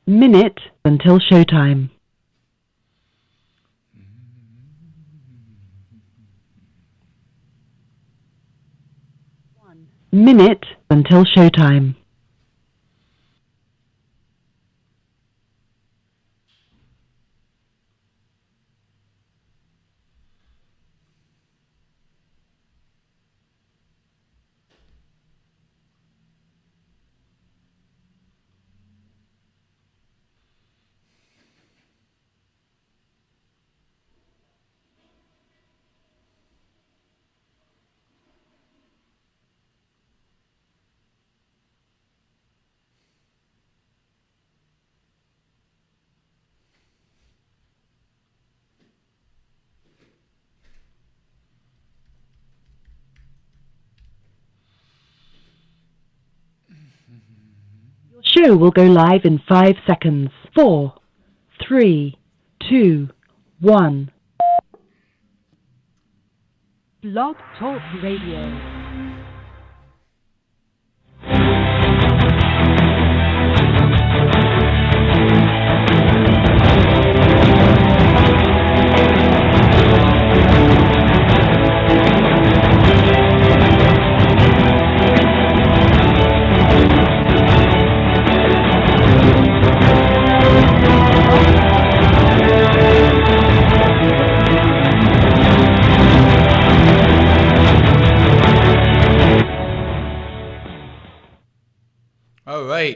Minute until showtime. 1 minute until showtime. Show will go live in 5 seconds. 4, 3, 2, 1. Blog Talk Radio.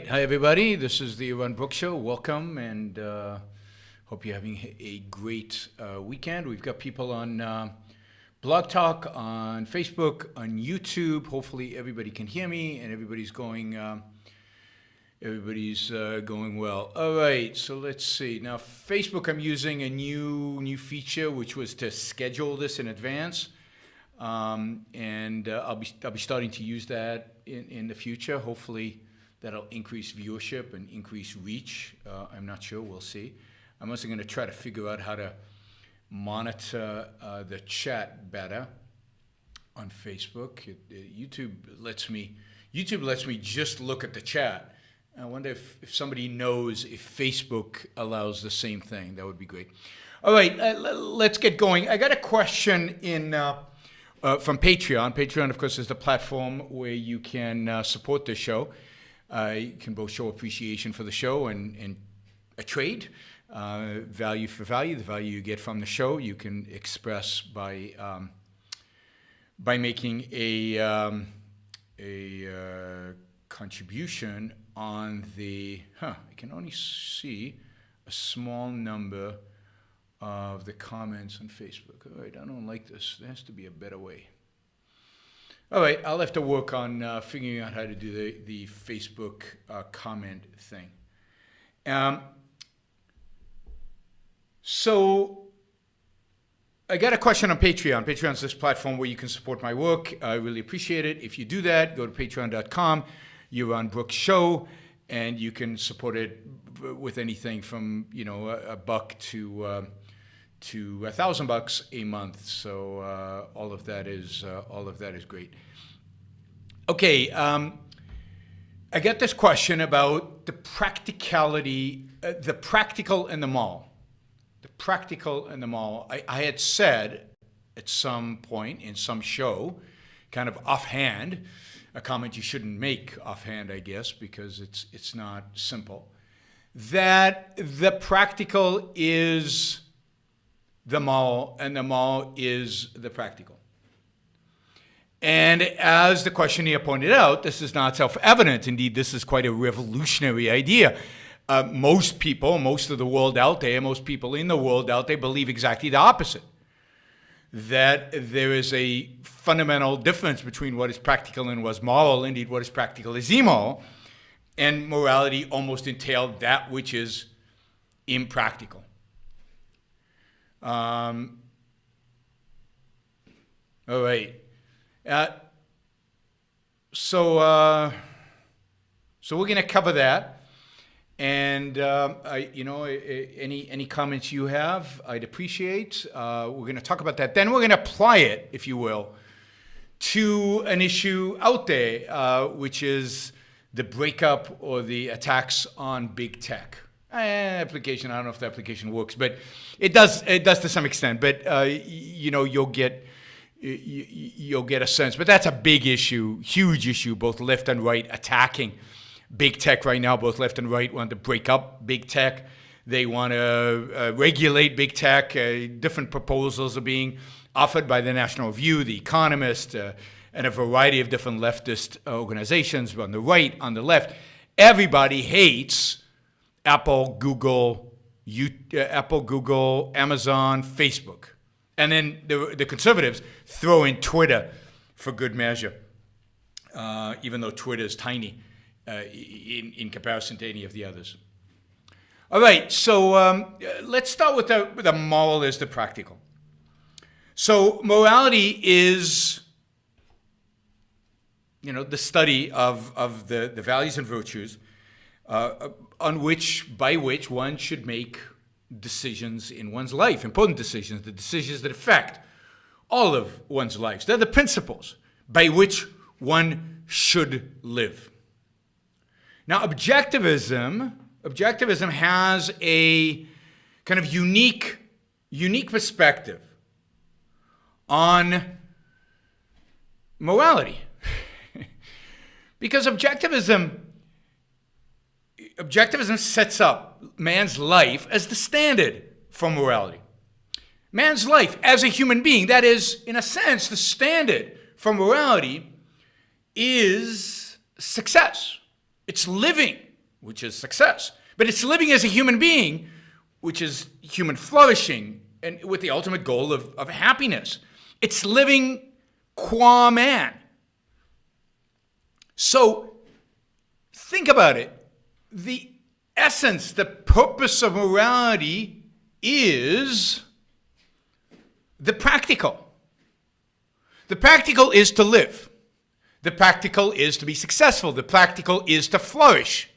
Hi everybody, this is the Yaron Brook Show. Welcome, and hope you're having a great weekend. We've got people on Blog Talk, on Facebook, on YouTube. Hopefully everybody can hear me and everybody's going well. All right, so let's see. Now Facebook, I'm using a new feature, which was to schedule this in advance, and I'll be starting to use that in the future. Hopefully that'll increase viewership and increase reach. I'm not sure. We'll see. I'm also going to try to figure out how to monitor the chat better on Facebook. YouTube lets me just look at the chat. I wonder if somebody knows if Facebook allows the same thing. That would be great. All right, let's get going. I got a question from Patreon. Patreon, of course, is the platform where you can support this show. You can both show appreciation for the show and a trade, value for value. The value you get from the show you can express by making a contribution on the. I can only see a small number of the comments on Facebook. All right, I don't like this. There has to be a better way. All right, I'll have to work on figuring out how to do the Facebook comment thing. So I got a question on Patreon. Patreon's this platform where you can support my work. I really appreciate it. If you do that, go to patreon.com. You're on Brook Show, and you can support it with anything from $1 to $1,000 a month. So all of that is great. Okay, I get this question about the practicality, the practical and the mall. The practical and the mall. I had said at some point in some show, kind of offhand, a comment you shouldn't make offhand, I guess, because it's not simple, that the practical is the mall, and the mall is the practical. And as the questioner pointed out, this is not self-evident. Indeed, this is quite a revolutionary idea. Most of the world out there, most people in the world out there believe exactly the opposite. That there is a fundamental difference between what is practical and what's moral. Indeed, what is practical is immoral. And morality almost entailed that which is impractical. All right. So we're going to cover that, and any comments you have, I'd appreciate. We're going to talk about that. Then we're going to apply it, if you will, to an issue out there, which is the breakup or the attacks on big tech. Application, I don't know if the application works, but it does to some extent. But you'll get a sense. But that's a big issue, huge issue, both left and right attacking big tech right now. Both left and right want to break up big tech. They want to regulate big tech. Different proposals are being offered by the National Review, The Economist, and a variety of different leftist organizations on the right, on the left. Everybody hates Apple, Google, Amazon, Facebook. And then the conservatives throw in Twitter for good measure, even though Twitter is tiny in comparison to any of the others. All right, so let's start with the moral is the practical. So morality is, the study of the values and virtues by which one should make decisions in one's life, important decisions, the decisions that affect all of one's lives. They're the principles by which one should live. Now, objectivism has a kind of unique perspective on morality. Because objectivism sets up man's life as the standard for morality. Man's life as a human being, that is, in a sense, the standard for morality is success. It's living, which is success. But it's living as a human being, which is human flourishing, and with the ultimate goal of happiness. It's living qua man. So think about it. The essence, the purpose of morality is the practical. The practical is to live. The practical is to be successful. The practical is to flourish.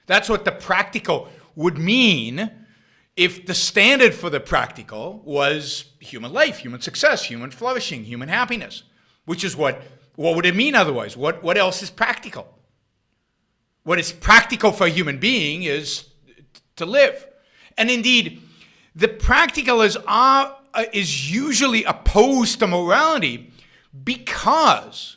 That's what the practical would mean if the standard for the practical was human life, human success, human flourishing, human happiness, which is what would it mean otherwise? What else is practical? What is practical for a human being is to live. And indeed, the practical is usually opposed to morality because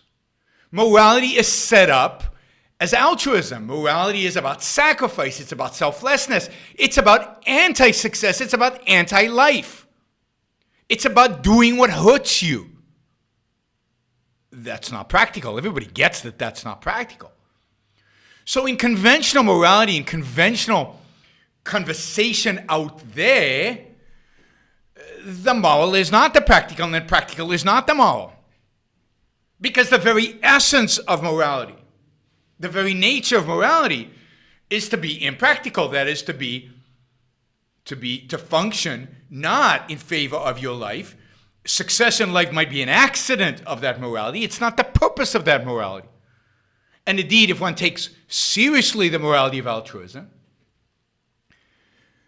morality is set up as altruism. Morality is about sacrifice. It's about selflessness. It's about anti-success. It's about anti-life. It's about doing what hurts you. That's not practical. Everybody gets that that's not practical. So in conventional morality, in conventional conversation out there, the moral is not the practical, and the practical is not the moral. Because the very essence of morality, the very nature of morality is to be impractical. That is to function not in favor of your life. Success in life might be an accident of that morality. It's not the purpose of that morality. And indeed, if one takes seriously the morality of altruism,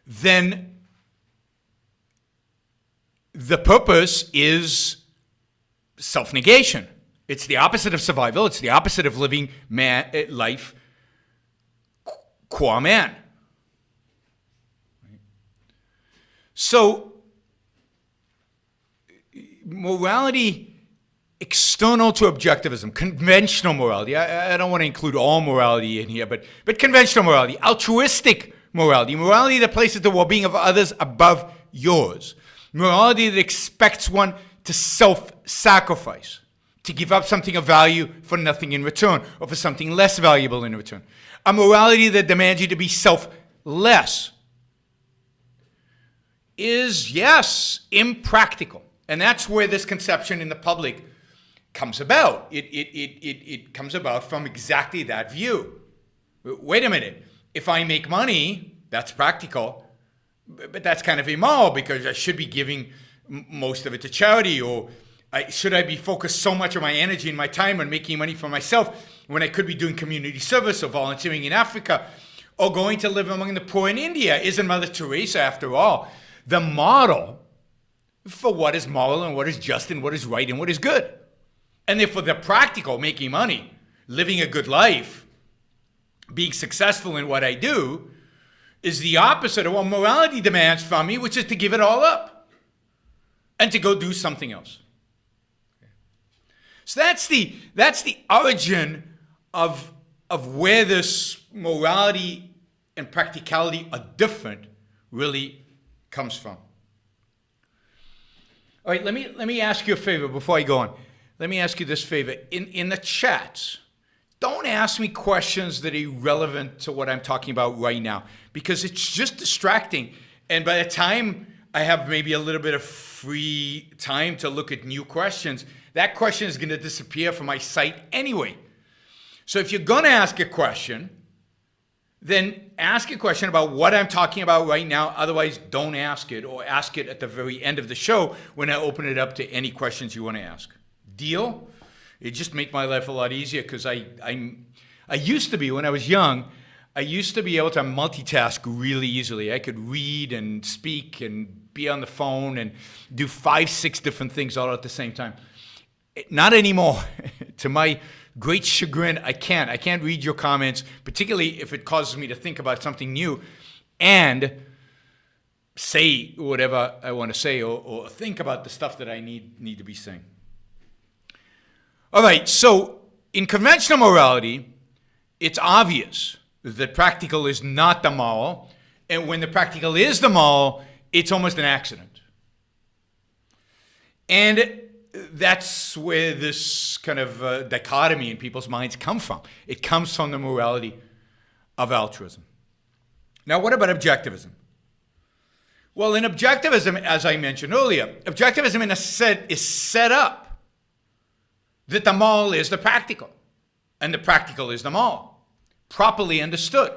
then the purpose is self-negation. It's the opposite of survival. It's the opposite of living life qua man. So, morality external to objectivism, conventional morality. I don't want to include all morality in here, but conventional morality, altruistic morality, morality that places the well-being of others above yours, morality that expects one to self-sacrifice, to give up something of value for nothing in return, or for something less valuable in return. A morality that demands you to be selfless is, yes, impractical. And that's where this conception in the public comes about. It comes about from exactly that view. Wait a minute. If I make money, that's practical, but that's kind of immoral because I should be giving most of it to charity, or should I be focused so much of my energy and my time on making money for myself when I could be doing community service or volunteering in Africa or going to live among the poor in India? Isn't Mother Teresa, after all, the model for what is moral and what is just and what is right and what is good? And therefore the practical, making money, living a good life, being successful in what I do is the opposite of what morality demands from me, which is to give it all up and to go do something else. So that's the origin of where this morality and practicality are different really comes from. All right, let me ask you a favor before I go on. Let me ask you this favor. In the chats, don't ask me questions that are irrelevant to what I'm talking about right now, because it's just distracting. And by the time I have maybe a little bit of free time to look at new questions, that question is going to disappear from my site anyway. So if you're going to ask a question, then ask a question about what I'm talking about right now. Otherwise, don't ask it, or ask it at the very end of the show when I open it up to any questions you want to ask. Deal? It just made my life a lot easier, because I used to be, when I was young, I used to be able to multitask really easily. I could read and speak and be on the phone and do 5, 6 different things all at the same time. Not anymore. To my great chagrin, I can't. I can't read your comments, particularly if it causes me to think about something new and say whatever I want to say, or think about the stuff that I need to be saying. All right, so in conventional morality, it's obvious that practical is not the moral, and when the practical is the moral, it's almost an accident. And that's where this kind of dichotomy in people's minds come from. It comes from the morality of altruism. Now, what about objectivism? Well, in objectivism, as I mentioned earlier, objectivism is set up that the moral is the practical, and the practical is the moral, properly understood.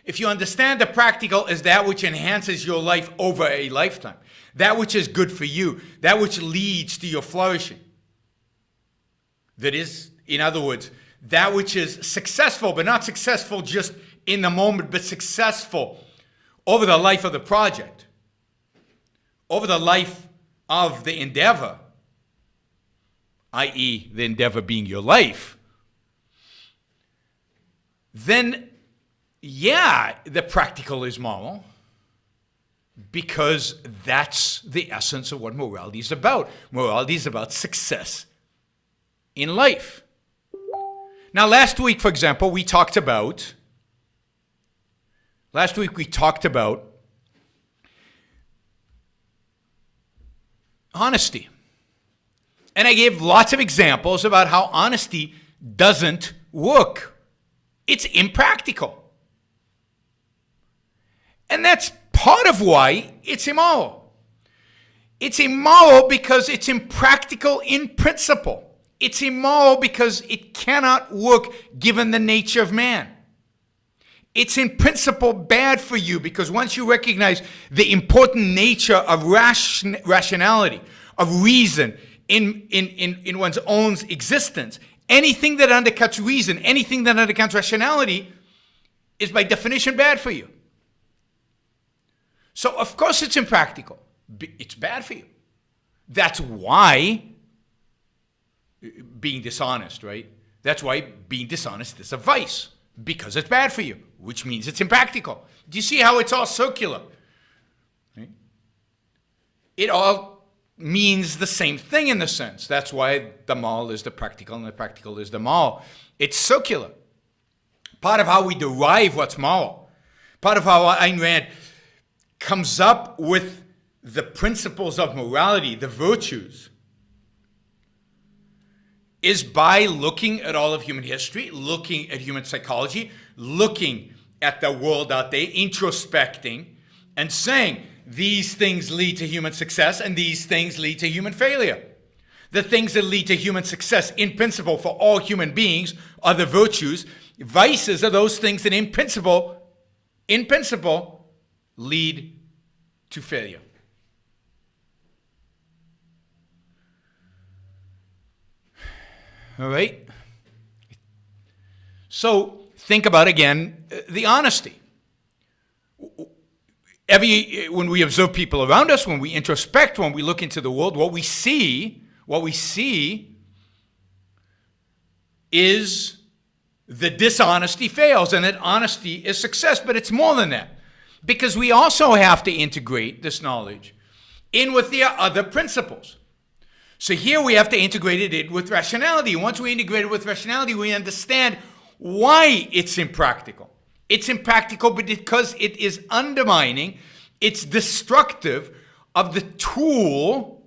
If you understand the practical as that which enhances your life over a lifetime, that which is good for you, that which leads to your flourishing, that is, in other words, that which is successful, but not successful just in the moment, but successful over the life of the project, over the life of the endeavor, i.e. the endeavor being your life, then, yeah, the practical is moral, because that's the essence of what morality is about. Morality is about success in life. Now, last week, for example, we talked about honesty. And I gave lots of examples about how honesty doesn't work. It's impractical. And that's part of why it's immoral. It's immoral because it's impractical in principle. It's immoral because it cannot work given the nature of man. It's in principle bad for you because once you recognize the important nature of rationality, of reason, in one's own existence, anything that undercuts reason, anything that undercuts rationality is by definition bad for you. So of course it's impractical. It's bad for you. That's why being dishonest, right? That's why being dishonest is a vice, because it's bad for you, which means it's impractical. Do you see how it's all circular? Right? It all means the same thing in the sense. That's why the moral is the practical and the practical is the moral. It's circular. Part of how we derive what's moral, part of how Ayn Rand comes up with the principles of morality, the virtues, is by looking at all of human history, looking at human psychology, looking at the world out there, introspecting, and saying, these things lead to human success and these things lead to human failure. The things that lead to human success in principle for all human beings are the virtues. Vices are those things that in principle, lead to failure. All right? So think about again the honesty. When we observe people around us, when we introspect, when we look into the world, what we see is the dishonesty fails and that honesty is success. But it's more than that, because we also have to integrate this knowledge in with the other principles. So here we have to integrate it in with rationality. Once we integrate it with rationality, we understand why it's impractical. It's impractical because it is undermining, it's destructive of the tool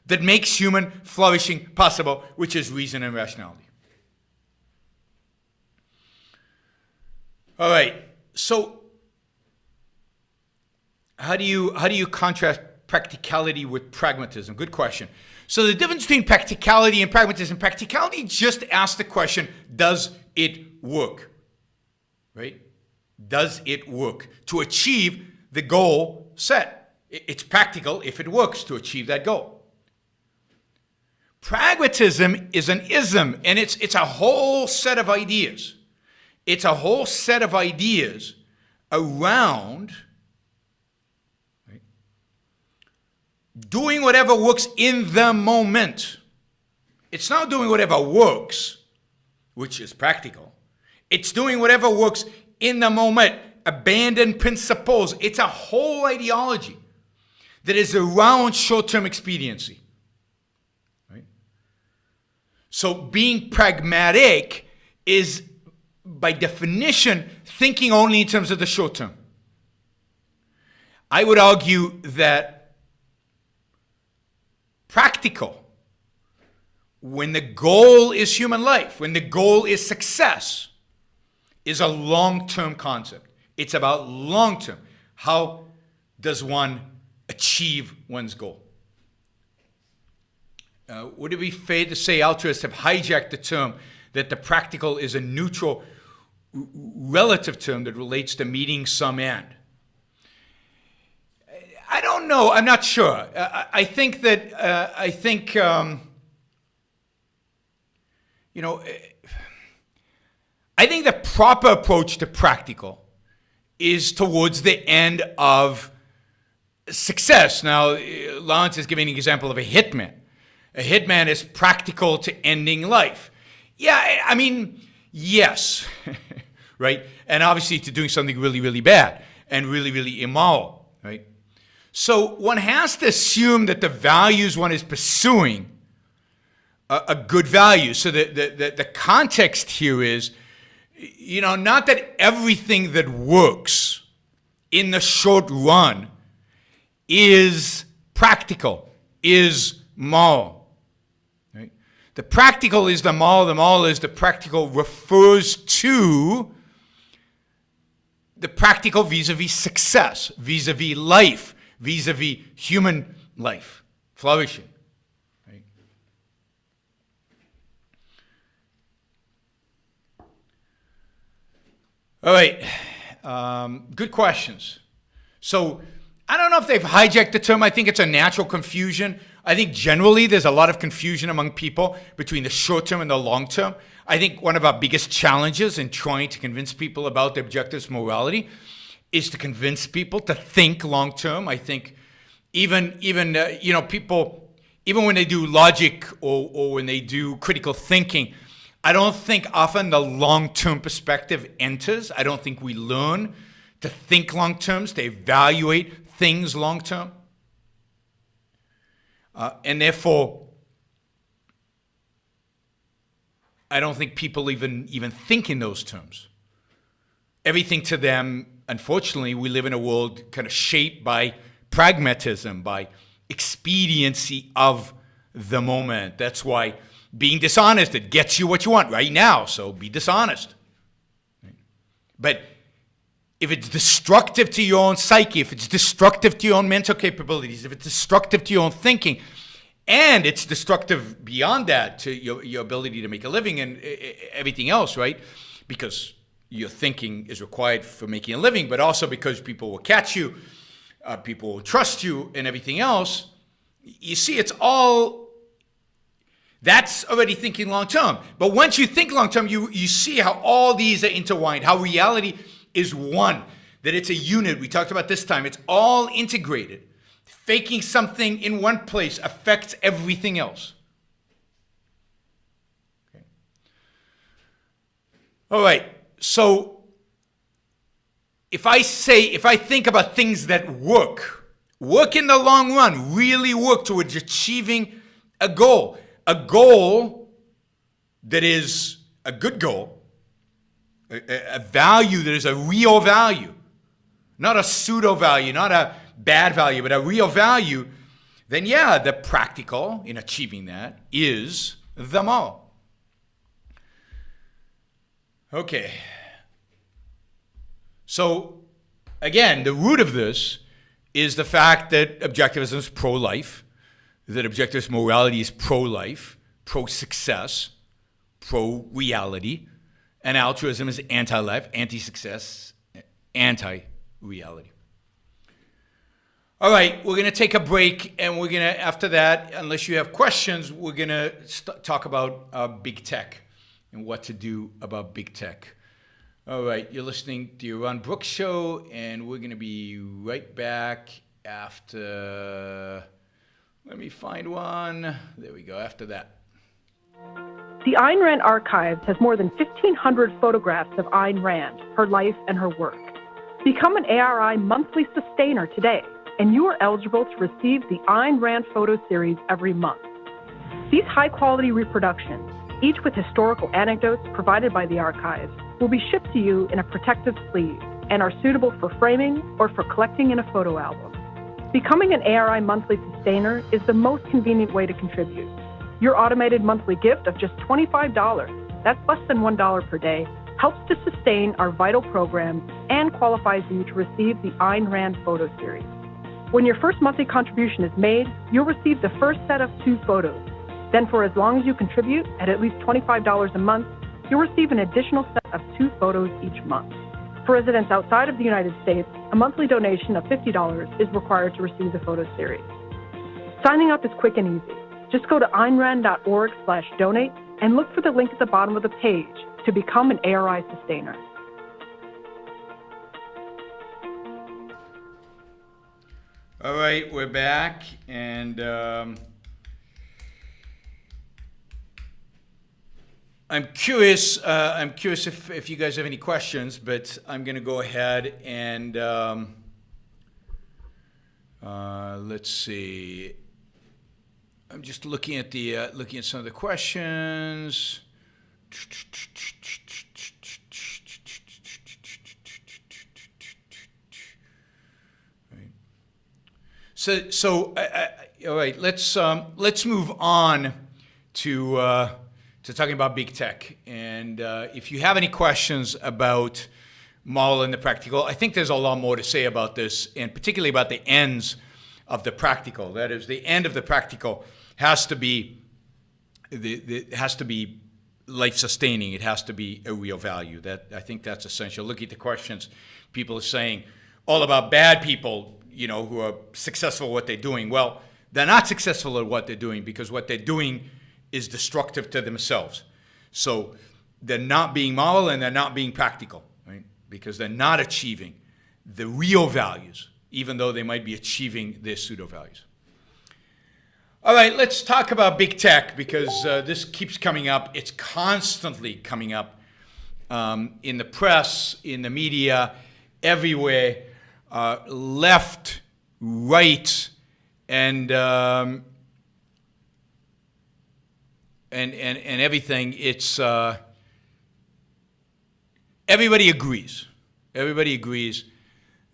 that makes human flourishing possible, which is reason and rationality. All right, so how do you contrast practicality with pragmatism? Good question. So the difference between practicality and practicality just asks the question, does it work? Right? Does it work to achieve the goal set? It's practical if it works to achieve that goal. Pragmatism is an ism, and it's a whole set of ideas. It's a whole set of ideas around doing whatever works in the moment. It's not doing whatever works, which is practical. It's doing whatever works in the moment. Abandon principles. It's a whole ideology that is around short-term expediency. Right? So being pragmatic is, by definition, thinking only in terms of the short term. I would argue that practical, when the goal is human life, when the goal is success, is a long-term concept. It's about long-term. How does one achieve one's goal? Would it be fair to say altruists have hijacked the term that the practical is a neutral relative term that relates to meeting some end? I don't know. I'm not sure. I think I think the proper approach to practical is towards the end of success. Now, Lawrence is giving an example of a hitman. A hitman is practical to ending life. Yeah, I mean, yes, right? And obviously to doing something really, really bad and really, really immoral, right? So one has to assume that the values one is pursuing are good values. So the context here is, not that everything that works in the short run is practical, is moral. Right? The practical is the moral is the practical refers to the practical vis-a-vis success, vis-a-vis life, vis-a-vis human life, flourishing. Right? All right, good questions. So I don't know if they've hijacked the term. I think it's a natural confusion. I think generally there's a lot of confusion among people between the short term and the long term. I think one of our biggest challenges in trying to convince people about the objectivist morality is to convince people to think long term. I think even people, even when they do logic or when they do critical thinking, I don't think often the long-term perspective enters. I don't think we learn to think long-term, to evaluate things long-term. And therefore, I don't think people even think in those terms. Everything to them, unfortunately, we live in a world kind of shaped by pragmatism, by expediency of the moment. That's why being dishonest, it gets you what you want right now, so be dishonest. But if it's destructive to your own psyche, if it's destructive to your own mental capabilities, if it's destructive to your own thinking, and it's destructive beyond that to your ability to make a living and everything else, right? Because your thinking is required for making a living, but also because people will catch you, people will trust you, and everything else. You see, it's all... That's already thinking long term. But once you think long term, you see how all these are intertwined, how reality is one, that it's a unit. We talked about this time. It's all integrated. Faking something in one place affects everything else. Okay. All right. So if I think about things that work in the long run, really work towards achieving a goal that is a good goal, a value that is a real value, not a pseudo value, not a bad value, but a real value, then yeah, the practical in achieving that is the moral. Okay. So again, the root of this is the fact that objectivism is pro-life, that objectivist morality is pro-life, pro-success, pro-reality, and altruism is anti-life, anti-success, anti-reality. All right, we're going to take a break, and we're going to, after that, unless you have questions, we're going to talk about big tech and what to do about big tech. All right, you're listening to Yaron Brook Show, and we're going to be right back after, let me find one. There we go, after that. The Ayn Rand Archives has more than 1,500 photographs of Ayn Rand, her life, and her work. Become an ARI monthly sustainer today, and you are eligible to receive the Ayn Rand photo series every month. These high-quality reproductions, each with historical anecdotes provided by the archives, will be shipped to you in a protective sleeve and are suitable for framing or for collecting in a photo album. Becoming an ARI monthly sustainer is the most convenient way to contribute. Your automated monthly gift of just $25, that's less than $1 per day, helps to sustain our vital programs and qualifies you to receive the Ayn Rand photo series. When your first monthly contribution is made, you'll receive the first set of 2 photos. Then for as long as you contribute at least $25 a month, you'll receive an additional set of 2 photos each month. For residents outside of the United States, a monthly donation of $50 is required to receive the photo series. Signing up is quick and easy. Just go to AynRand.org/donate and look for the link at the bottom of the page to become an ARI sustainer. All right, we're back, and I'm curious if you guys have any questions, but I'm going to go ahead and let's see. I'm just looking at some of the questions. So all right. Let's move on to talking about big tech. And if you have any questions about moral and the practical, I think there's a lot more to say about this, and particularly about the ends of the practical. That is, the end of the practical has to be life-sustaining. It has to be a real value. I think that's essential. Look at the questions. People are saying all about bad people, who are successful at what they're doing. Well, they're not successful at what they're doing because what they're doing is destructive to themselves. So they're not being moral and they're not being practical, right? Because they're not achieving the real values, even though they might be achieving their pseudo-values. All right, let's talk about big tech, because this keeps coming up. It's constantly coming up in the press, in the media, everywhere, left, right, and everything. It's everybody agrees. Everybody agrees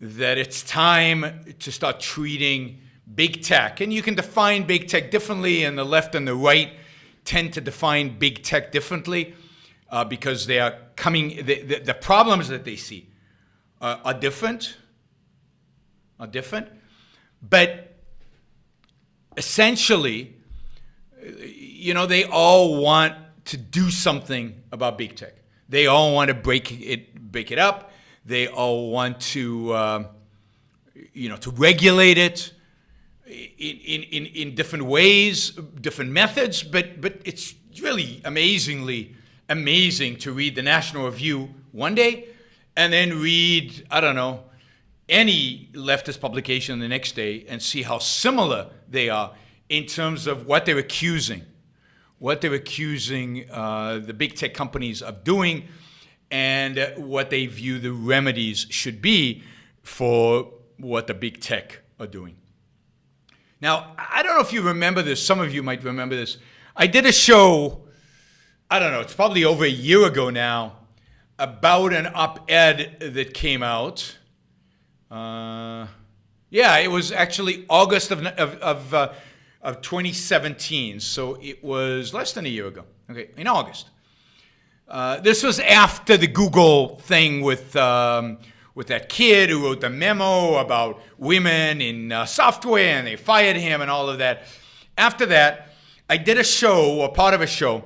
that it's time to start treating big tech, and you can define big tech differently, and the left and the right tend to define big tech differently because they are coming. The problems that they see are different. But essentially, they all want to do something about big tech. They all want to break it up. They all want to, to regulate it in different ways, different methods. But it's really amazing to read the National Review one day and then read, any leftist publication the next day and see how similar they are in terms of what they're accusing the big tech companies of doing, and what they view the remedies should be for what the big tech are doing. Now, I don't know if you remember this. Some of you might remember this. I did a show, I don't know, it's probably over a year ago now, about an op-ed that came out. It was actually August of 2017, so it was less than a year ago. Okay, in August. This was after the Google thing with that kid who wrote the memo about women in software, and they fired him and all of that. After that, I did a show, or part of a show,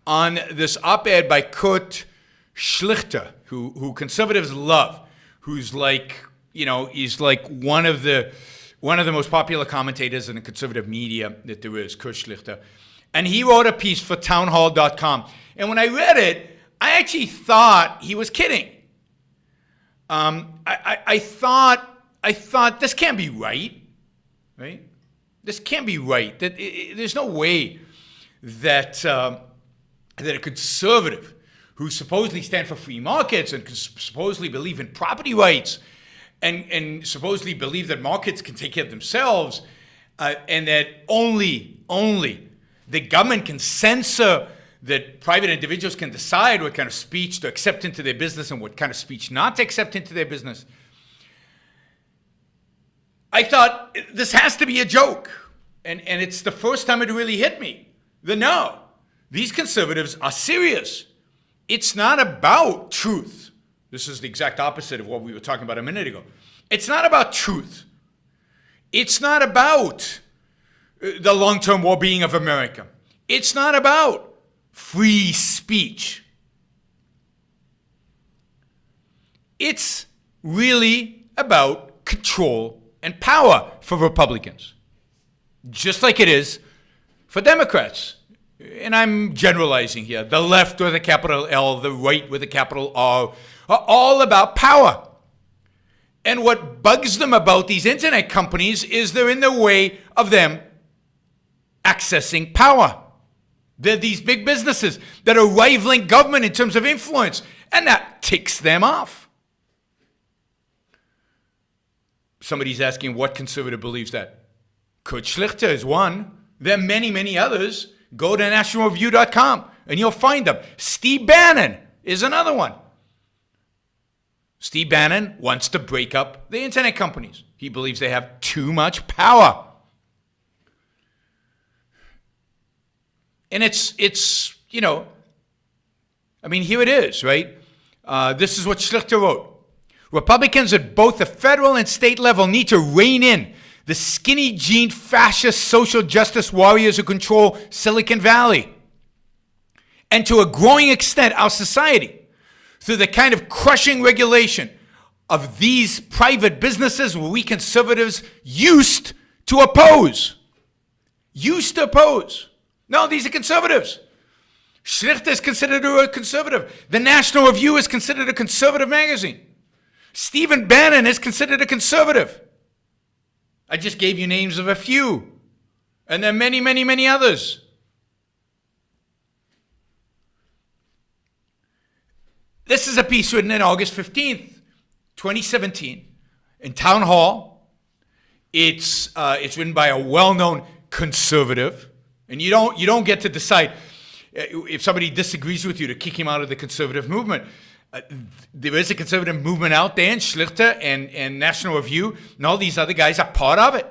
on this op-ed by Kurt Schlichter, who conservatives love, who's like, he's like one of the most popular commentators in the conservative media that there is, Kurt Schlichter. And he wrote a piece for townhall.com. And when I read it, I actually thought he was kidding. I thought this can't be right? This can't be right. There's no way that a conservative who supposedly stand for free markets and supposedly believe in property rights and supposedly believe that markets can take care of themselves and that only the government can censor, that private individuals can decide what kind of speech to accept into their business and what kind of speech not to accept into their business. I thought, this has to be a joke. And it's the first time it really hit me. No, these conservatives are serious. It's not about truth. This is the exact opposite of what we were talking about a minute ago. It's not about truth. It's not about the long-term well-being of America. It's not about free speech. It's really about control and power for Republicans, just like it is for Democrats. And I'm generalizing here. The left with a capital L, the right with a capital R, are all about power. And what bugs them about these internet companies is they're in the way of them accessing power. They're these big businesses that are rivaling government in terms of influence, and that ticks them off. Somebody's asking what conservative believes that. Kurt Schlichter is one. There are many, many others. Go to nationalreview.com and you'll find them. Steve Bannon is another one. Steve Bannon wants to break up the internet companies. He believes they have too much power. And it's here it is, right? This is what Schlichter wrote. Republicans at both the federal and state level need to rein in the skinny-jeaned fascist social justice warriors who control Silicon Valley, and to a growing extent our society, through the kind of crushing regulation of these private businesses where we conservatives used to oppose. No, these are conservatives. Schlichter is considered a conservative. The National Review is considered a conservative magazine. Stephen Bannon is considered a conservative. I just gave you names of a few. And there are many, many, many others. This is a piece written on August 15th, 2017, in Town Hall. It's written by a well-known conservative. And you don't get to decide if somebody disagrees with you to kick him out of the conservative movement. There is a conservative movement out there, and Schlichter and National Review and all these other guys are part of it.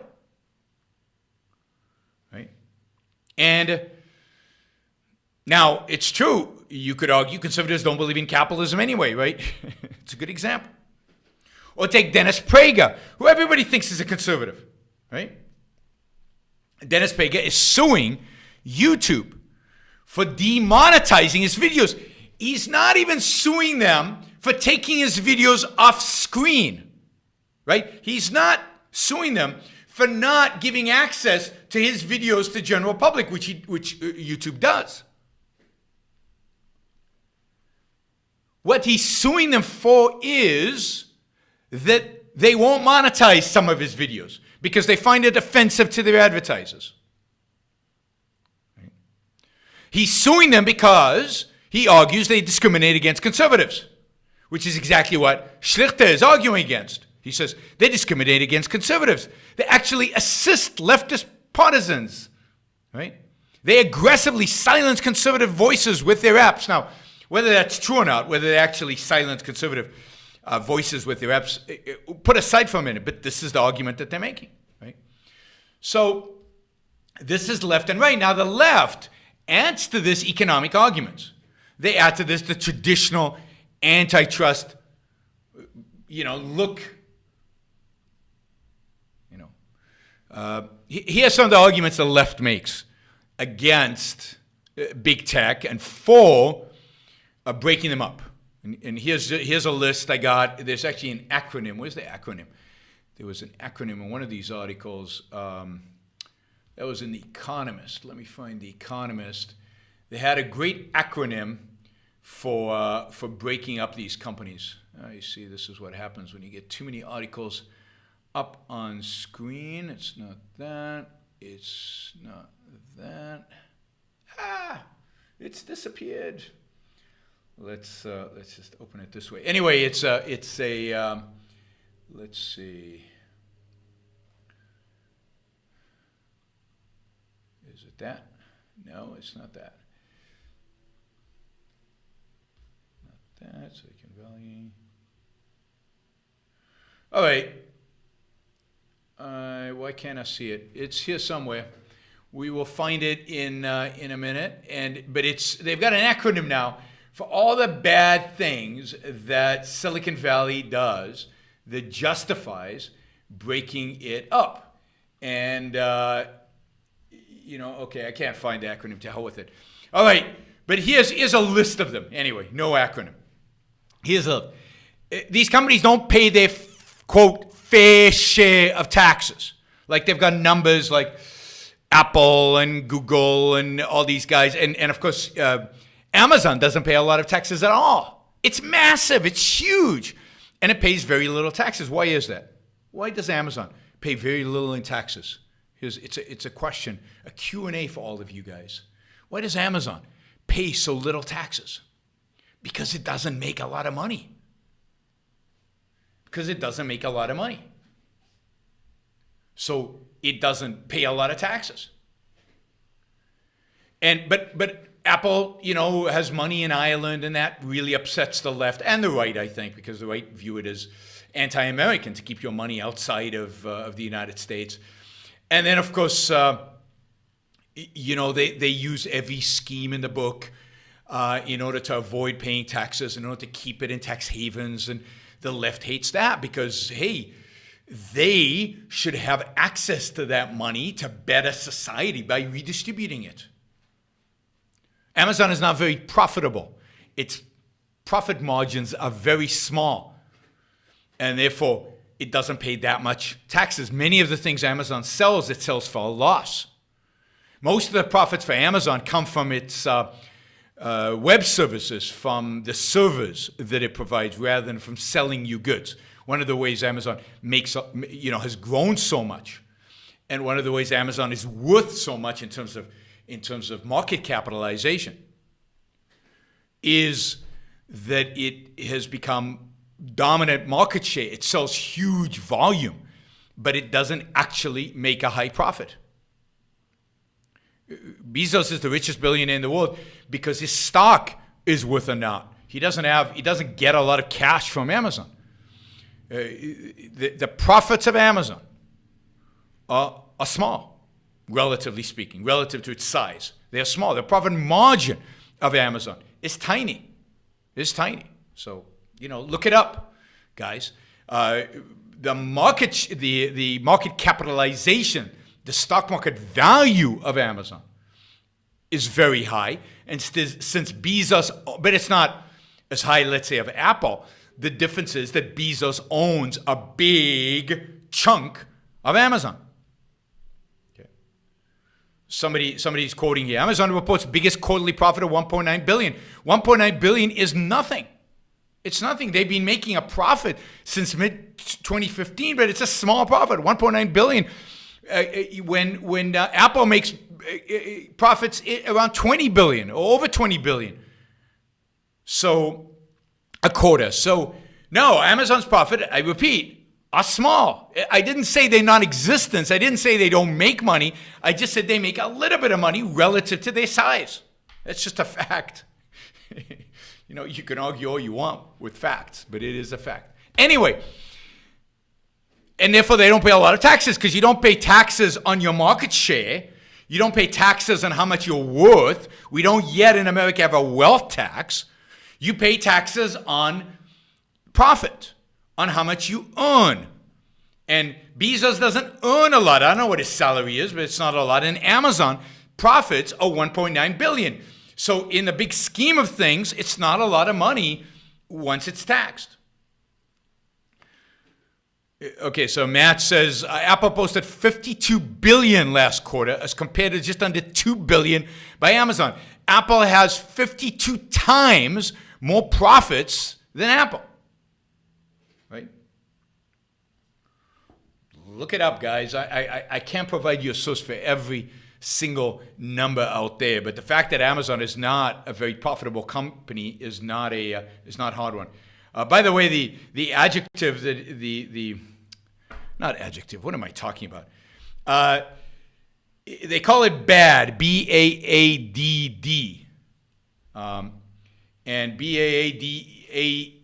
Right? And now, it's true. You could argue conservatives don't believe in capitalism anyway, right? It's a good example. Or take Dennis Prager, who everybody thinks is a conservative, right? Dennis Prager is suing YouTube for demonetizing his videos. He's not even suing them for taking his videos off screen, right? He's not suing them for not giving access to his videos to general public, which YouTube does. What he's suing them for is that they won't monetize some of his videos because they find it offensive to their advertisers. He's suing them because he argues they discriminate against conservatives. which is exactly what Schlichter is arguing against. He says they discriminate against conservatives. They actually assist leftist partisans, right? They aggressively silence conservative voices with their apps. Now, whether that's true or not, whether they actually silence conservative voices with their apps, put aside for a minute, but this is the argument that they're making, right? So this is left and right. Now, the left adds to this economic arguments. They add to this the traditional antitrust, look. Here's some of the arguments the left makes against big tech and for breaking them up. And here's a list I got. There's actually an acronym. Where's the acronym? There was an acronym in one of these articles. That was in The Economist. Let me find The Economist. They had a great acronym for breaking up these companies. You see, this is what happens when you get too many articles up on screen. It's not that. It's not that. It's disappeared. Let's just open it this way. Anyway, it's a let's see. Is it that? No, it's not that. Not that. Silicon Valley. All right. Why can't I see it? It's here somewhere. We will find it in a minute. But they've got an acronym now for all the bad things that Silicon Valley does that justifies breaking it up. And okay, I can't find the acronym. To hell with it. All right, but here's a list of them. Anyway, no acronym. These companies don't pay their quote fair share of taxes. Like they've got numbers like Apple and Google and all these guys, and of course Amazon doesn't pay a lot of taxes at all. It's massive. It's huge, and it pays very little taxes. Why is that? Why does Amazon pay very little in taxes? It's a question, a Q&A for all of you guys. Why does Amazon pay so little taxes? Because it doesn't make a lot of money. Because it doesn't make a lot of money. So it doesn't pay a lot of taxes. But Apple, has money in Ireland, and that really upsets the left and the right, I think, because the right view it as anti-American to keep your money outside of the United States. And then, of course, they use every scheme in the book in order to avoid paying taxes, in order to keep it in tax havens. And the left hates that because, hey, they should have access to that money to better society by redistributing it. Amazon is not very profitable. Its profit margins are very small. And therefore, it doesn't pay that much taxes. Many of the things Amazon sells, it sells for a loss. Most of the profits for Amazon come from its web services, from the servers that it provides, rather than from selling you goods. One of the ways Amazon has grown so much, and one of the ways Amazon is worth so much in terms of market capitalization, is that it has become dominant market share. It sells huge volume, but it doesn't actually make a high profit. Bezos is the richest billionaire in the world because his stock is worth a lot. He doesn't get a lot of cash from Amazon. The profits of Amazon are small, relatively speaking, relative to its size. They are small. The profit margin of Amazon is tiny. It's tiny. So, look it up, guys. The market capitalization, the stock market value of Amazon is very high. And since Bezos, but it's not as high, let's say, of Apple, the difference is that Bezos owns a big chunk of Amazon. Okay. Somebody's quoting here. Amazon reports biggest quarterly profit of $1.9 billion. $1.9 billion is nothing. It's nothing. They've been making a profit since mid-2015, but it's a small profit, $1.9 billion. When Apple makes profits around $20 billion or over $20 billion. So a quota. So no, Amazon's profit, I repeat, are small. I didn't say they're non-existent. I didn't say they don't make money. I just said they make a little bit of money relative to their size. That's just a fact. You know, you can argue all you want with facts, but it is a fact. Anyway, and therefore they don't pay a lot of taxes, because you don't pay taxes on your market share. You don't pay taxes on how much you're worth. We don't yet in America have a wealth tax. You pay taxes on profit, on how much you earn. And Bezos doesn't earn a lot. I don't know what his salary is, but it's not a lot. And Amazon profits are $1.9 billion. So in the big scheme of things, it's not a lot of money once it's taxed. Okay, so Matt says Apple posted $52 billion last quarter as compared to just under $2 billion by Amazon. Apple has 52 times more profits than Apple. Right? Look it up, guys. I can't provide you a source for every single number out there, but the fact that Amazon is not a very profitable company is not a hard one. By the way, the adjective, the not adjective. What am I talking about? They call it bad, B-A-A-D-D, and B-A-A-D-D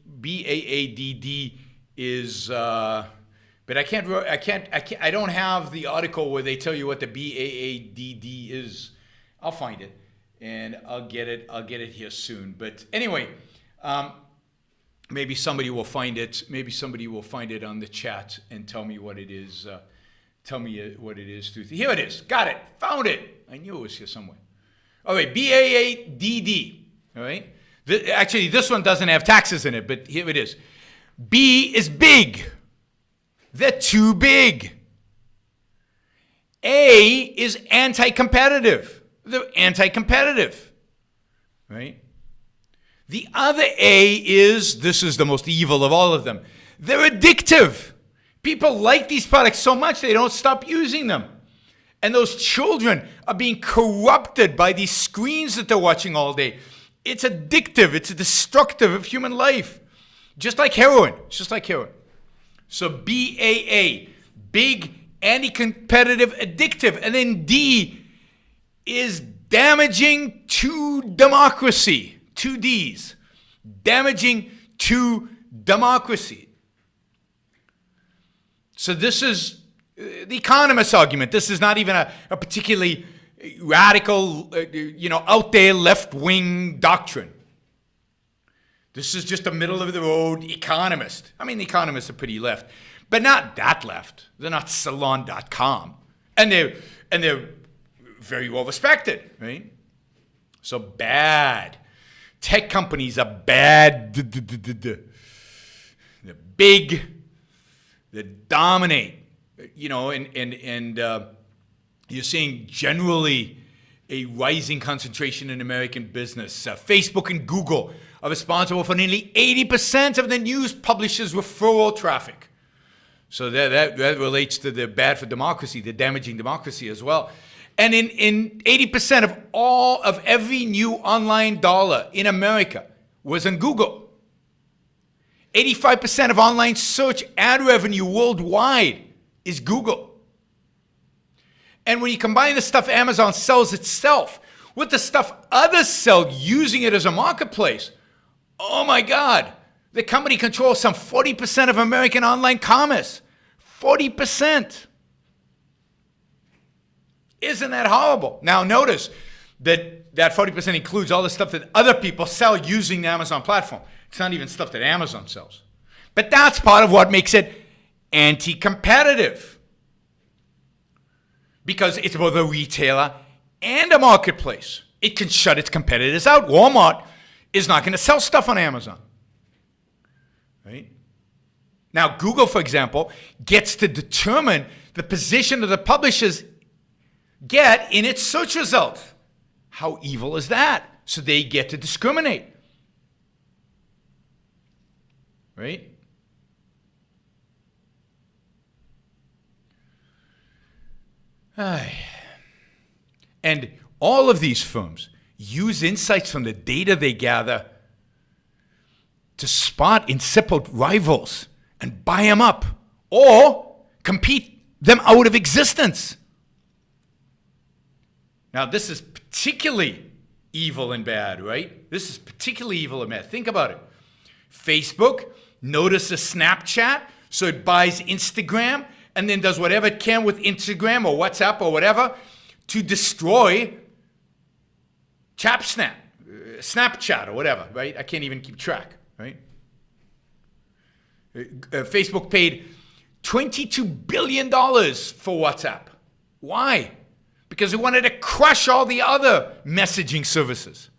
is. But I don't have the article where they tell you what the B-A-A-D-D is. I'll find it, and I'll get it here soon. But anyway, maybe somebody will find it. Maybe somebody will find it on the chat and tell me what it is. Tell me what it is. Here it is. Got it. Found it. I knew it was here somewhere. All right, B-A-A-D-D. All right. Actually, this one doesn't have taxes in it, but here it is. B is big. They're too big. A is anti-competitive. They're anti-competitive, right? The other A is, this is the most evil of all of them, they're addictive. People like these products so much they don't stop using them. And those children are being corrupted by these screens that they're watching all day. It's addictive. It's destructive of human life. Just like heroin. Just like heroin. So BAA, big, anti-competitive, addictive. And then D is damaging to democracy. 2 Ds. Damaging to democracy. So this is the economist's argument. This is not even a particularly radical, out there left-wing doctrine. This is just a middle-of-the-road economist. I mean, the economists are pretty left, but not that left. They're not Salon.com, and they're very well respected, right? So bad. Tech companies are bad. They're big. They dominate. And you're seeing generally a rising concentration in American business. Facebook and Google are responsible for nearly 80% of the news publishers' referral traffic. So that relates to the bad for democracy, the damaging democracy as well. And in 80% of every new online dollar in America was on Google. 85% of online search ad revenue worldwide is Google. And when you combine the stuff Amazon sells itself with the stuff others sell using it as a marketplace, oh my God, the company controls some 40% of American online commerce. 40%. Isn't that horrible? Now notice that 40% includes all the stuff that other people sell using the Amazon platform. It's not even stuff that Amazon sells. But that's part of what makes it anti-competitive. Because it's both a retailer and a marketplace. It can shut its competitors out. Walmart is not going to sell stuff on Amazon. Right? Now, Google, for example, gets to determine the position of the publishers get in its search results. How evil is that? So they get to discriminate. Right? And all of these firms use insights from the data they gather to spot incipient rivals and buy them up or compete them out of existence. Now, this is particularly evil and bad, right? This is particularly evil and bad. Think about it. Facebook notices Snapchat, so it buys Instagram and then does whatever it can with Instagram or WhatsApp or whatever to destroy Snapchat or whatever, right? I can't even keep track, right? Facebook paid $22 billion for WhatsApp. Why? Because it wanted to crush all the other messaging services.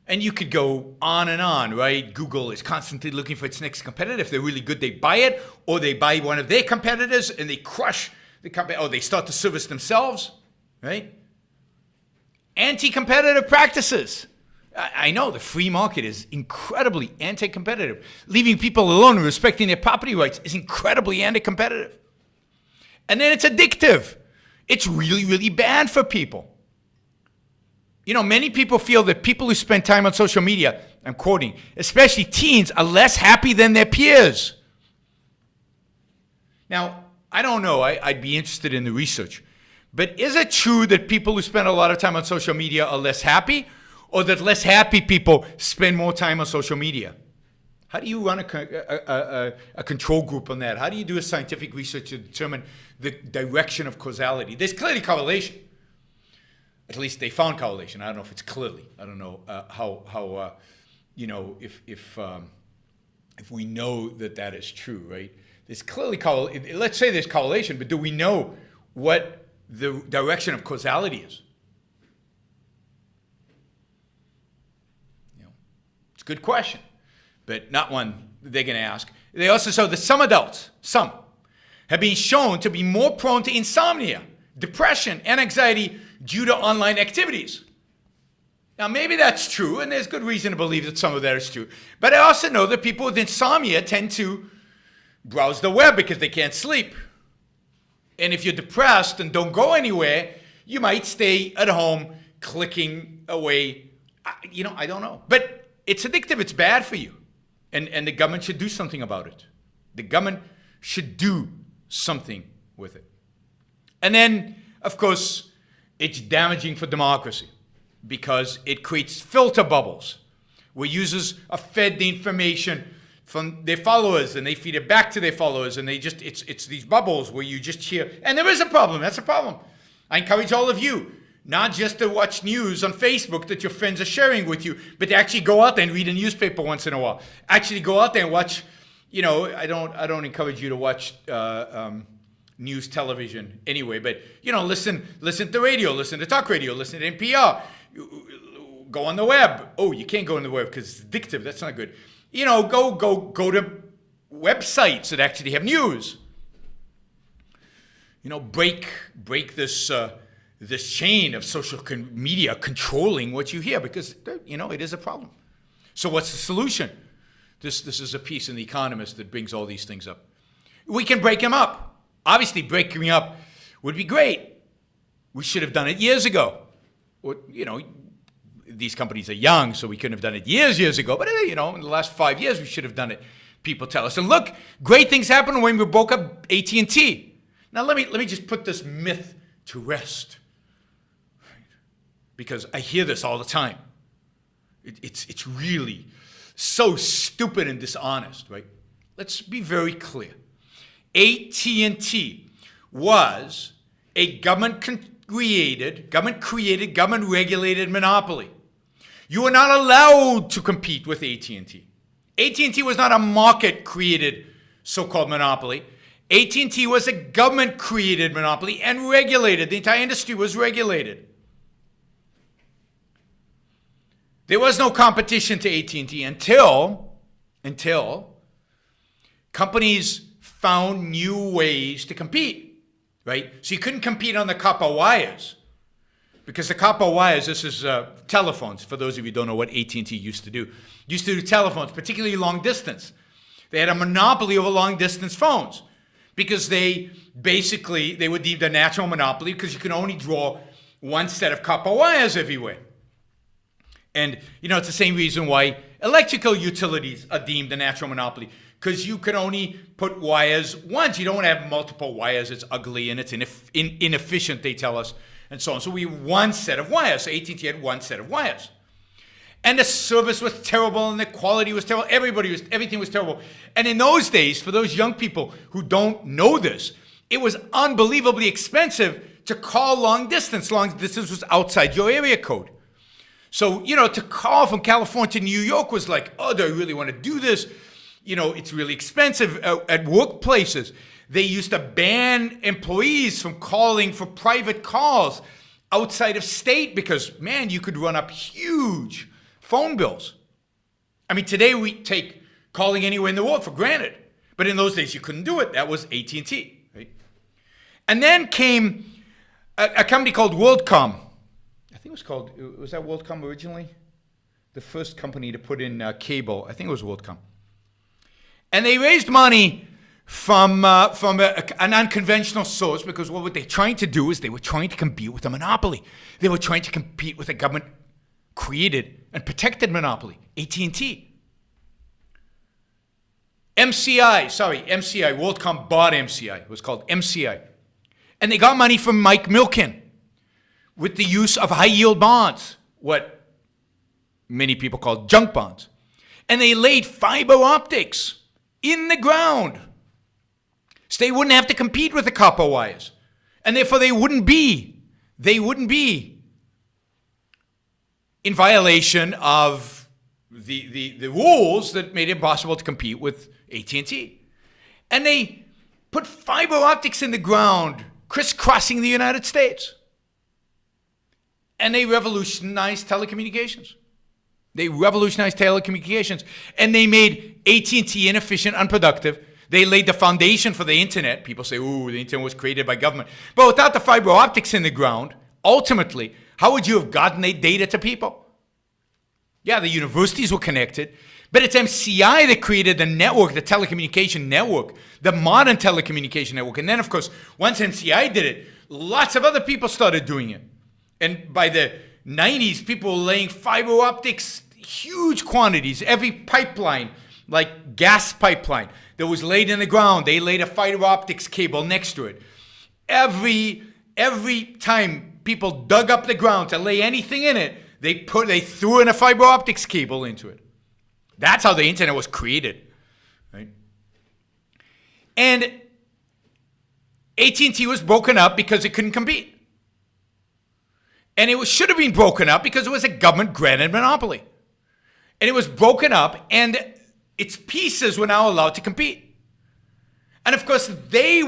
And you could go on and on, right? Google is constantly looking for its next competitor. If they're really good, they buy it, or they buy one of their competitors and they crush the company, or they start to service themselves, right? Anti-competitive practices. I know the free market is incredibly anti-competitive. Leaving people alone and respecting their property rights is incredibly anti-competitive. And then it's addictive. It's really, really bad for people. You know, many people feel that people who spend time on social media, I'm quoting, especially teens, are less happy than their peers. Now, I don't know. I'd be interested in the research. But is it true that people who spend a lot of time on social media are less happy, or that less happy people spend more time on social media? How do you run a control group on that? How do you do a scientific research to determine the direction of causality? There's clearly correlation. At least they found correlation. I don't know if it's clearly. I don't know how you know, if we know that is true, right? There's clearly let's say there's correlation, but do we know what the direction of causality is? You know, it's a good question, but not one they're going to ask. They also show that some adults, have been shown to be more prone to insomnia, depression, and anxiety due to online activities. Now, maybe that's true, and there's good reason to believe that some of that is true. But I also know that people with insomnia tend to browse the web because they can't sleep. And if you're depressed and don't go anywhere, you might stay at home clicking away. You know, I don't know. But it's addictive. It's bad for you. And the government should do something about it. The government should do something with it. And then, of course, it's damaging for democracy because it creates filter bubbles where users are fed the information from their followers and they feed it back to their followers, and it's these bubbles where you just hear, and there is a problem. That's a problem. I encourage all of you not just to watch news on Facebook that your friends are sharing with you, but to actually go out there and read a newspaper once in a while. Actually go out there and watch, you know, I don't encourage you to watch news television anyway, but, you know, listen to radio, listen to talk radio, listen to NPR, go on the web. Oh, you can't go on the web because it's addictive. That's not good. You know, go to websites that actually have news. You know, break this this chain of social media controlling what you hear, because, you know, it is a problem. So what's the solution? This is a piece in The Economist that brings all these things up. We can break them up. Obviously, breaking up would be great. We should have done it years ago. Or, you know, these companies are young, so we couldn't have done it years ago. But, you know, in the last 5 years, we should have done it. People tell us. And look, great things happened when we broke up AT&T. Now, let me just put this myth to rest, because I hear this all the time. It's really so stupid and dishonest, right? Let's be very clear. AT&T was a government-created, government-regulated monopoly. You were not allowed to compete with AT&T. AT&T was not a market-created so-called monopoly. AT&T was a government-created monopoly and regulated. The entire industry was regulated. There was no competition to AT&T until companies found new ways to compete, right? So you couldn't compete on the copper wires, because the copper wires, this is telephones, for those of you who don't know what AT&T used to do. Used to do telephones, particularly long distance. They had a monopoly over long distance phones, because they were deemed a natural monopoly because you can only draw one set of copper wires everywhere. And, it's the same reason why electrical utilities are deemed a natural monopoly, because you can only put wires once. You don't want to have multiple wires. It's ugly and it's inefficient, they tell us, and so on. So we have one set of wires. So AT&T had one set of wires. And the service was terrible and the quality was terrible. Everything was terrible. And in those days, for those young people who don't know this, it was unbelievably expensive to call long distance. Long distance was outside your area code. So, to call from California to New York was like, oh, do I really want to do this? It's really expensive. At workplaces, they used to ban employees from calling for private calls outside of state because, man, you could run up huge phone bills. I mean, today we take calling anywhere in the world for granted. But in those days, you couldn't do it. That was AT&T, right? And then came a company called WorldCom. I think it was that WorldCom originally? The first company to put in cable. I think it was WorldCom. And they raised money from an unconventional source, because what they were trying to do is they were trying to compete with a monopoly. They were trying to compete with a government-created and protected monopoly, AT&T. MCI, WorldCom bought MCI. It was called MCI. And they got money from Mike Milken with the use of high-yield bonds, what many people call junk bonds. And they laid fiber optics in the ground so they wouldn't have to compete with the copper wires. And therefore they wouldn't be in violation of the rules that made it impossible to compete with AT&T. And they put fiber optics in the ground, crisscrossing the United States. And they revolutionized telecommunications. And they made AT&T inefficient, unproductive. They laid the foundation for the internet. People say, ooh, the internet was created by government. But without the fiber optics in the ground, ultimately, how would you have gotten the data to people? Yeah, the universities were connected, but it's MCI that created the network, the telecommunication network, the modern telecommunication network. And then, of course, once MCI did it, lots of other people started doing it. And by the 90s, people were laying fiber optics, huge quantities. Every pipeline, like gas pipeline that was laid in the ground, they laid a fiber optics cable next to it. Every time people dug up the ground to lay anything in it, they threw in a fiber optics cable into it. That's how the internet was created, right? And AT&T was broken up because it couldn't compete. And it should have been broken up because it was a government-granted monopoly. And it was broken up, and its pieces were now allowed to compete. And of course, they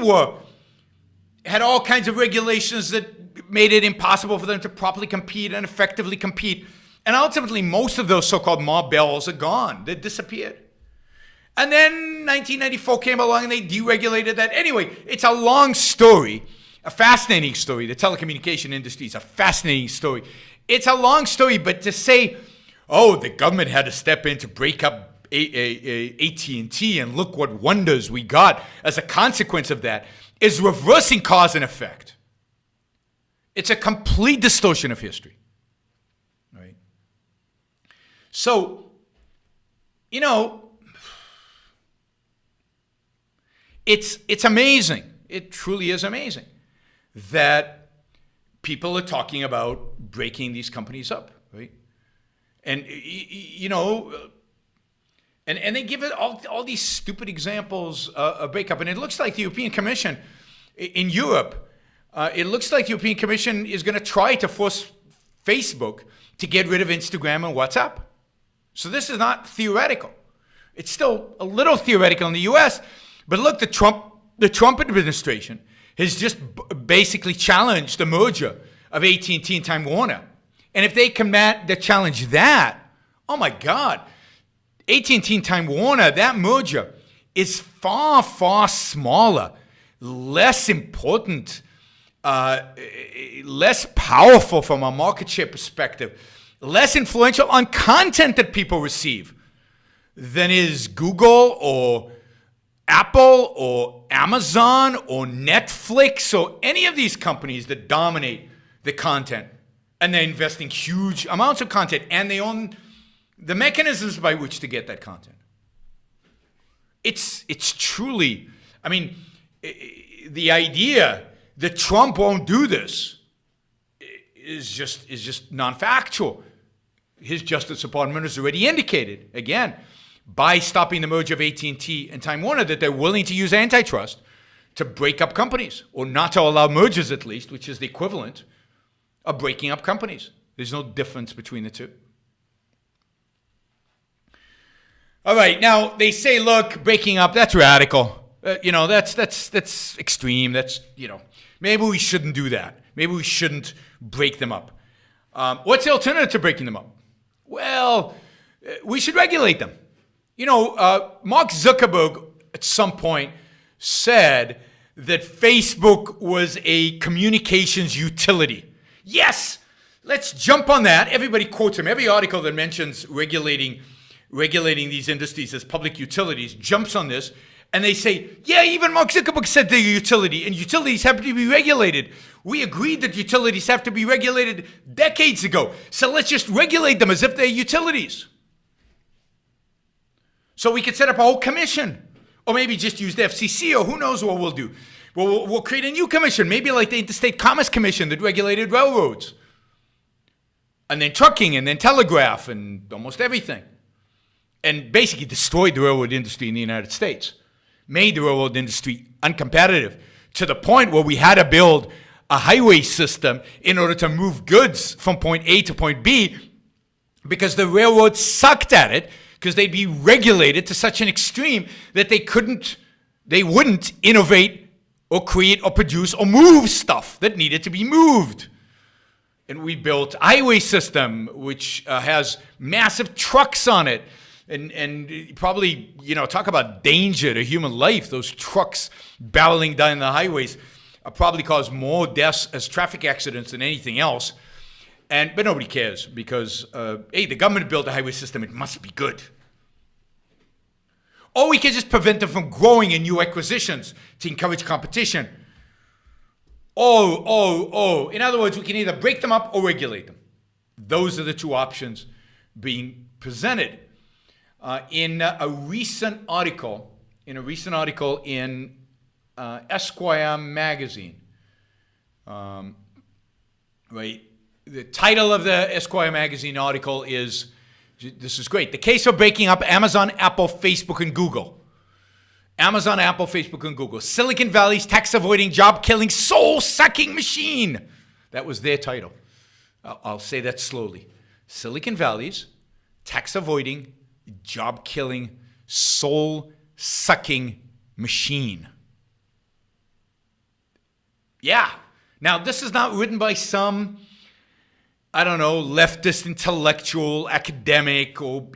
had all kinds of regulations that made it impossible for them to properly compete and effectively compete. And ultimately, most of those so-called MarBells are gone. They disappeared. And then 1994 came along and they deregulated that. Anyway, it's a long story, a fascinating story. The telecommunication industry is a fascinating story. It's a long story, but to say, oh, the government had to step in to break up AT&T and look what wonders we got as a consequence of that is reversing cause and effect. It's a complete distortion of history, right? So, it's amazing. It truly is amazing that people are talking about breaking these companies up, right? And, and they give it all these stupid examples of breakup. And it looks like the European Commission in Europe, it looks like the European Commission is going to try to force Facebook to get rid of Instagram and WhatsApp. So this is not theoretical. It's still a little theoretical in the U.S., but look, the Trump administration has just basically challenged the merger of AT&T and Time Warner. And if they challenge that, oh my God, AT&T and Time Warner, that merger is far, far smaller, less important, less powerful from a market share perspective, less influential on content that people receive than is Google or Apple or Amazon or Netflix or any of these companies that dominate the content And they're investing huge amounts of content, and they own the mechanisms by which to get that content. It's truly, I mean, the idea that Trump won't do this is just non-factual. His Justice Department has already indicated, again, by stopping the merger of AT&T and Time Warner, that they're willing to use antitrust to break up companies, or not to allow mergers at least, which is the equivalent of breaking up companies. There's no difference between the two. All right, now they say, look, breaking up, that's radical. That's extreme. That's, maybe we shouldn't do that. Maybe we shouldn't break them up. What's the alternative to breaking them up? Well, we should regulate them. Mark Zuckerberg at some point said that Facebook was a communications utility. Yes, let's jump on that. Everybody quotes him. Every article that mentions regulating these industries as public utilities jumps on this, and they say, yeah, even Mark Zuckerberg said they're a utility, and utilities have to be regulated. We agreed that utilities have to be regulated decades ago, so let's just regulate them as if they're utilities. So we could set up a whole commission, or maybe just use the FCC, or who knows what we'll do. We'll create a new commission, maybe like the Interstate Commerce Commission that regulated railroads, and then trucking, and then telegraph, and almost everything. And basically destroyed the railroad industry in the United States, made the railroad industry uncompetitive, to the point where we had to build a highway system in order to move goods from point A to point B, because the railroads sucked at it, because they'd be regulated to such an extreme that they wouldn't innovate or create or produce or move stuff that needed to be moved. And we built a highway system which has massive trucks on it. And probably, talk about danger to human life. Those trucks barreling down the highways probably cause more deaths as traffic accidents than anything else. But nobody cares because, the government built a highway system. It must be good. Or we can just prevent them from growing in new acquisitions to encourage competition. In other words, we can either break them up or regulate them. Those are the two options being presented. In a recent article in Esquire magazine, right? The title of the Esquire magazine article is, this is great, The Case for Breaking Up Amazon, Apple, Facebook, and Google. Amazon, Apple, Facebook, and Google. Silicon Valley's tax-avoiding, job-killing, soul-sucking machine. That was their title. I'll say that slowly. Silicon Valley's tax-avoiding, job-killing, soul-sucking machine. Yeah. Now, this is not written by some, leftist intellectual, academic, or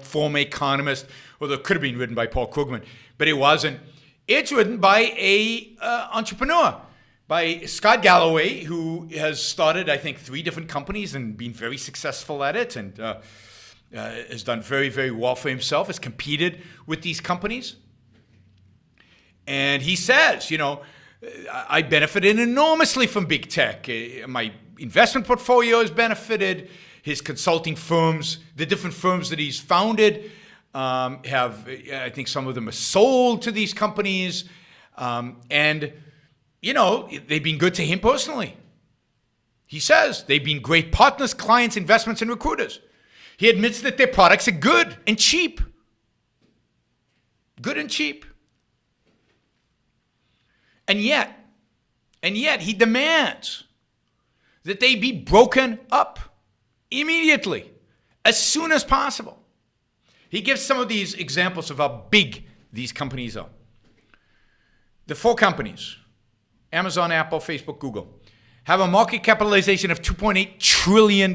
former economist, although it could have been written by Paul Krugman, but it wasn't. It's written by a entrepreneur, by Scott Galloway, who has started, I think, 3 different companies and been very successful at it, and has done very, very well for himself, has competed with these companies. And he says, I benefited enormously from big tech. My investment portfolio has benefited. His consulting firms, the different firms that he's founded, I think some of them are sold to these companies. And they've been good to him personally. He says they've been great partners, clients, investments, and recruiters. He admits that their products are good and cheap. Good and cheap. And yet he demands that they be broken up immediately, as soon as possible. He gives some of these examples of how big these companies are. The 4 companies, Amazon, Apple, Facebook, Google, have a market capitalization of $2.8 trillion.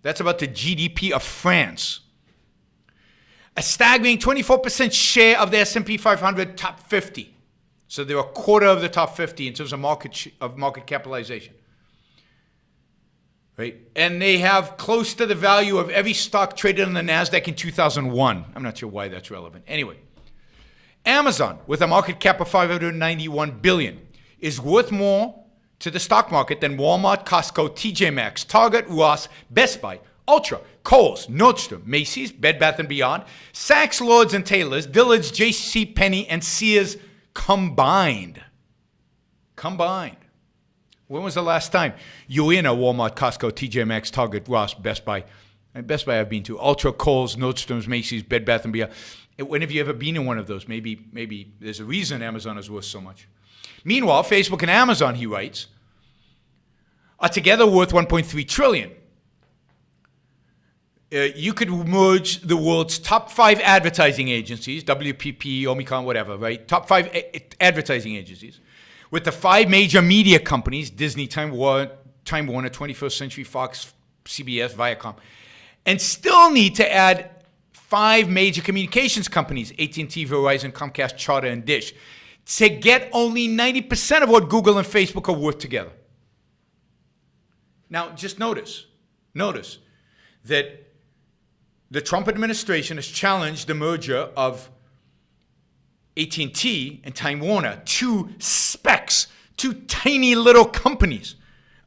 That's about the GDP of France. A staggering 24% share of the S&P 500 top 50. So they're a quarter of the top 50 in terms of market capitalization. Right? And they have close to the value of every stock traded on the NASDAQ in 2001. I'm not sure why that's relevant. Anyway, Amazon, with a market cap of $591 billion, is worth more to the stock market than Walmart, Costco, TJ Maxx, Target, Ross, Best Buy, Ultra, Kohl's, Nordstrom, Macy's, Bed Bath & Beyond, Saks, Lords & Taylor's, Dillard's, J.C. Penney, and Sears combined. Combined. When was the last time you were in a Walmart, Costco, TJ Maxx, Target, Ross, Best Buy? And Best Buy I've been to. Ultra, Kohl's, Nordstrom's, Macy's, Bed Bath & Beyond. When have you ever been in one of those? Maybe there's a reason Amazon is worth so much. Meanwhile, Facebook and Amazon, he writes, are together worth $1.3 trillion. You could merge the world's top 5 advertising agencies, WPP, Omnicom, whatever, right? Top 5 advertising agencies, with the 5 major media companies, Disney, Time Warner, 21st Century Fox, CBS, Viacom, and still need to add 5 major communications companies, AT&T, Verizon, Comcast, Charter, and Dish, to get only 90% of what Google and Facebook are worth together. Now, just notice that the Trump administration has challenged the merger of AT&T and Time Warner, 2 specks, 2 tiny little companies,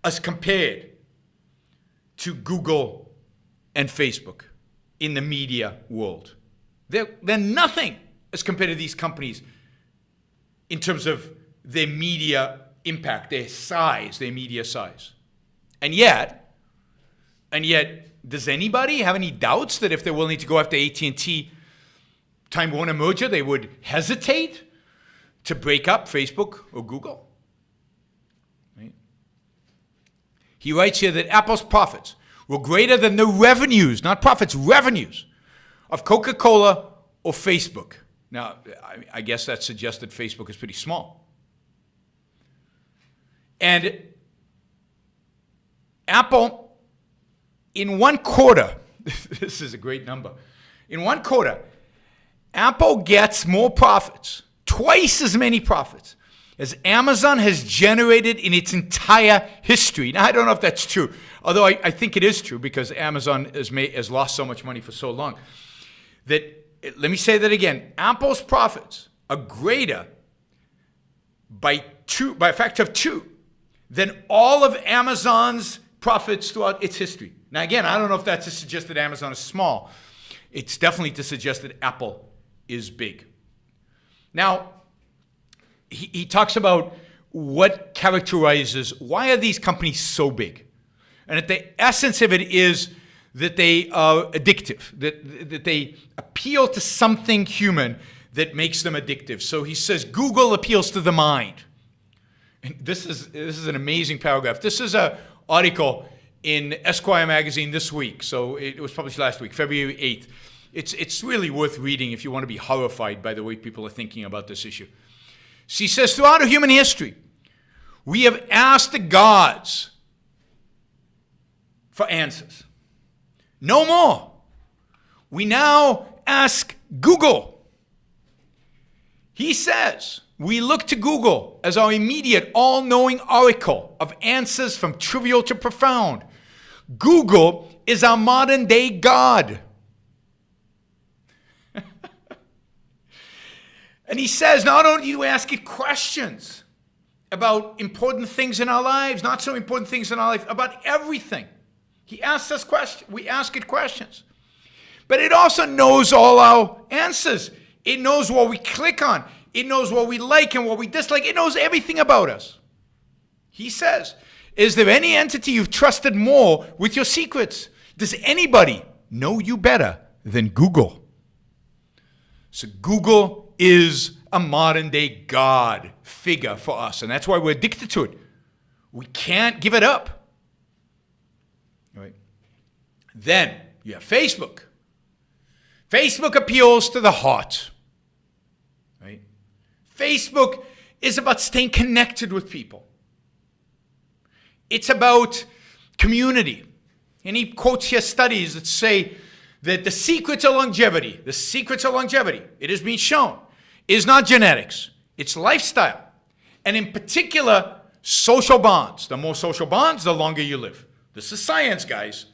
as compared to Google and Facebook in the media world. They're nothing as compared to these companies in terms of their media impact, their size, their media size. And yet, does anybody have any doubts that if they're willing to go after AT&T Time Warner merger, they would hesitate to break up Facebook or Google? Right? He writes here that Apple's profits were greater than the revenues, not profits, revenues, of Coca-Cola or Facebook. Now, I guess that suggests that Facebook is pretty small. And Apple, in 1 quarter, this is a great number, in 1 quarter, Apple gets more profits, twice as many profits, as Amazon has generated in its entire history. Now, I don't know if that's true, although I think it is true because Amazon has lost so much money for so long. Let me say that again. Apple's profits are greater by a factor of 2 than all of Amazon's profits throughout its history. Now, again, I don't know if that's to suggest that Amazon is small. It's definitely to suggest that Apple is big. Now, he talks about what characterizes, why are these companies so big? And at the essence of it is that they are addictive, that they appeal to something human that makes them addictive. So he says Google appeals to the mind. And this is an amazing paragraph. This is an article in Esquire magazine this week. So it was published last week, February 8th. It's really worth reading if you want to be horrified by the way people are thinking about this issue. She says, throughout human history, we have asked the gods for answers. No more. We now ask Google. He says, we look to Google as our immediate, all-knowing oracle of answers from trivial to profound. Google is our modern-day God. And he says, not only do we ask it questions about important things in our lives, not so important things in our life, about everything. He asks us questions. We ask it questions. But it also knows all our answers. It knows what we click on. It knows what we like and what we dislike. It knows everything about us. He says, is there any entity you've trusted more with your secrets? Does anybody know you better than Google? So Google is a modern-day God figure for us, and that's why we're addicted to it. We can't give it up. Right? Then you have Facebook. Facebook appeals to the heart. Right? Facebook is about staying connected with people. It's about community. And he quotes here studies that say that the secret to longevity, it has been shown, is not genetics, it's lifestyle. And in particular, social bonds. The more social bonds, the longer you live. This is science, guys.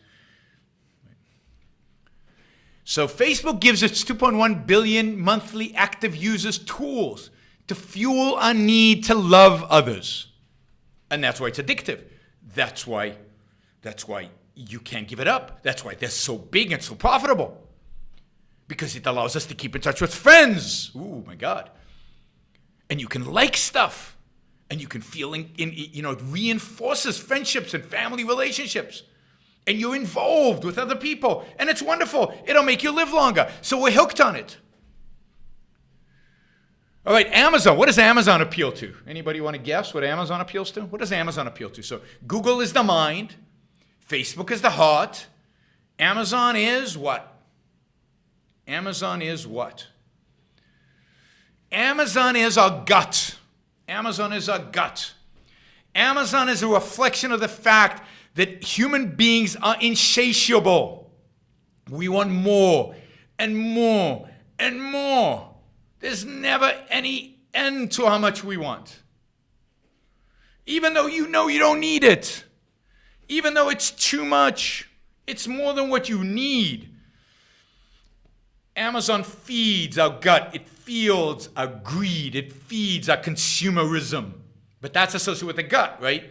So Facebook gives its 2.1 billion monthly active users tools to fuel our need to love others. And that's why it's addictive. That's why you can't give it up. That's why they're so big and so profitable. Because it allows us to keep in touch with friends. Ooh, my God. And you can like stuff. And you can feel, it reinforces friendships and family relationships. And you're involved with other people. And it's wonderful. It'll make you live longer. So we're hooked on it. All right, Amazon. What does Amazon appeal to? Anybody want to guess what Amazon appeals to? What does Amazon appeal to? So Google is the mind. Facebook is the heart. Amazon is what? Amazon is what? Amazon is our gut. Amazon is our gut. Amazon is a reflection of the fact that human beings are insatiable. We want more and more and more. There's never any end to how much we want. Even though you know you don't need it. Even though it's too much. It's more than what you need. Amazon feeds our gut. It feeds our greed. It feeds our consumerism. But that's associated with the gut, right?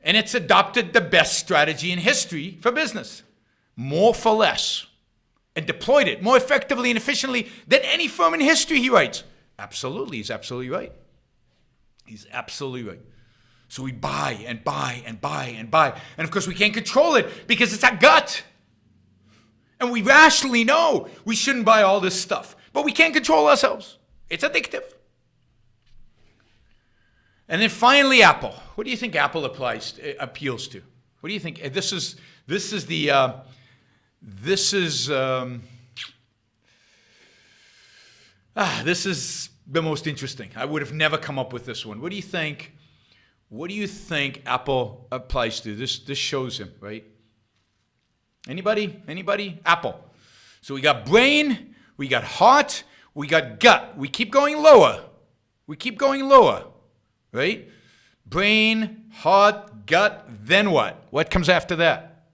And it's adopted the best strategy in history for business. More for less. And deployed it more effectively and efficiently than any firm in history, he writes. Absolutely. He's absolutely right. He's absolutely right. So we buy and buy and buy and buy. And of course we can't control it because it's our gut. And we rationally know we shouldn't buy all this stuff. But we can't control ourselves. It's addictive. And then finally, Apple. What do you think Apple appeals to? What do you think? This is the most interesting. I would have never come up with this one. What do you think? What do you think Apple applies to? This shows him, right? Anybody? Apple. So we got brain, we got heart, we got gut. We keep going lower. Right? Brain, heart, gut, then what? What comes after that?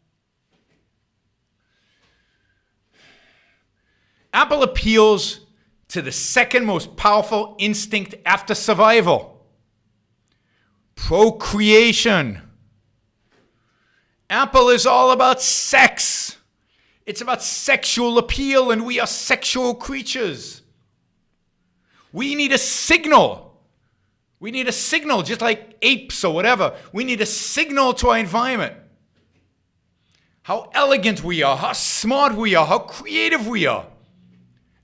Apple appeals to the second most powerful instinct after survival. Procreation. Apple is all about sex. It's about sexual appeal, and we are sexual creatures. We need a signal. We need a signal, just like apes or whatever. We need a signal to our environment. How elegant we are, how smart we are, how creative we are.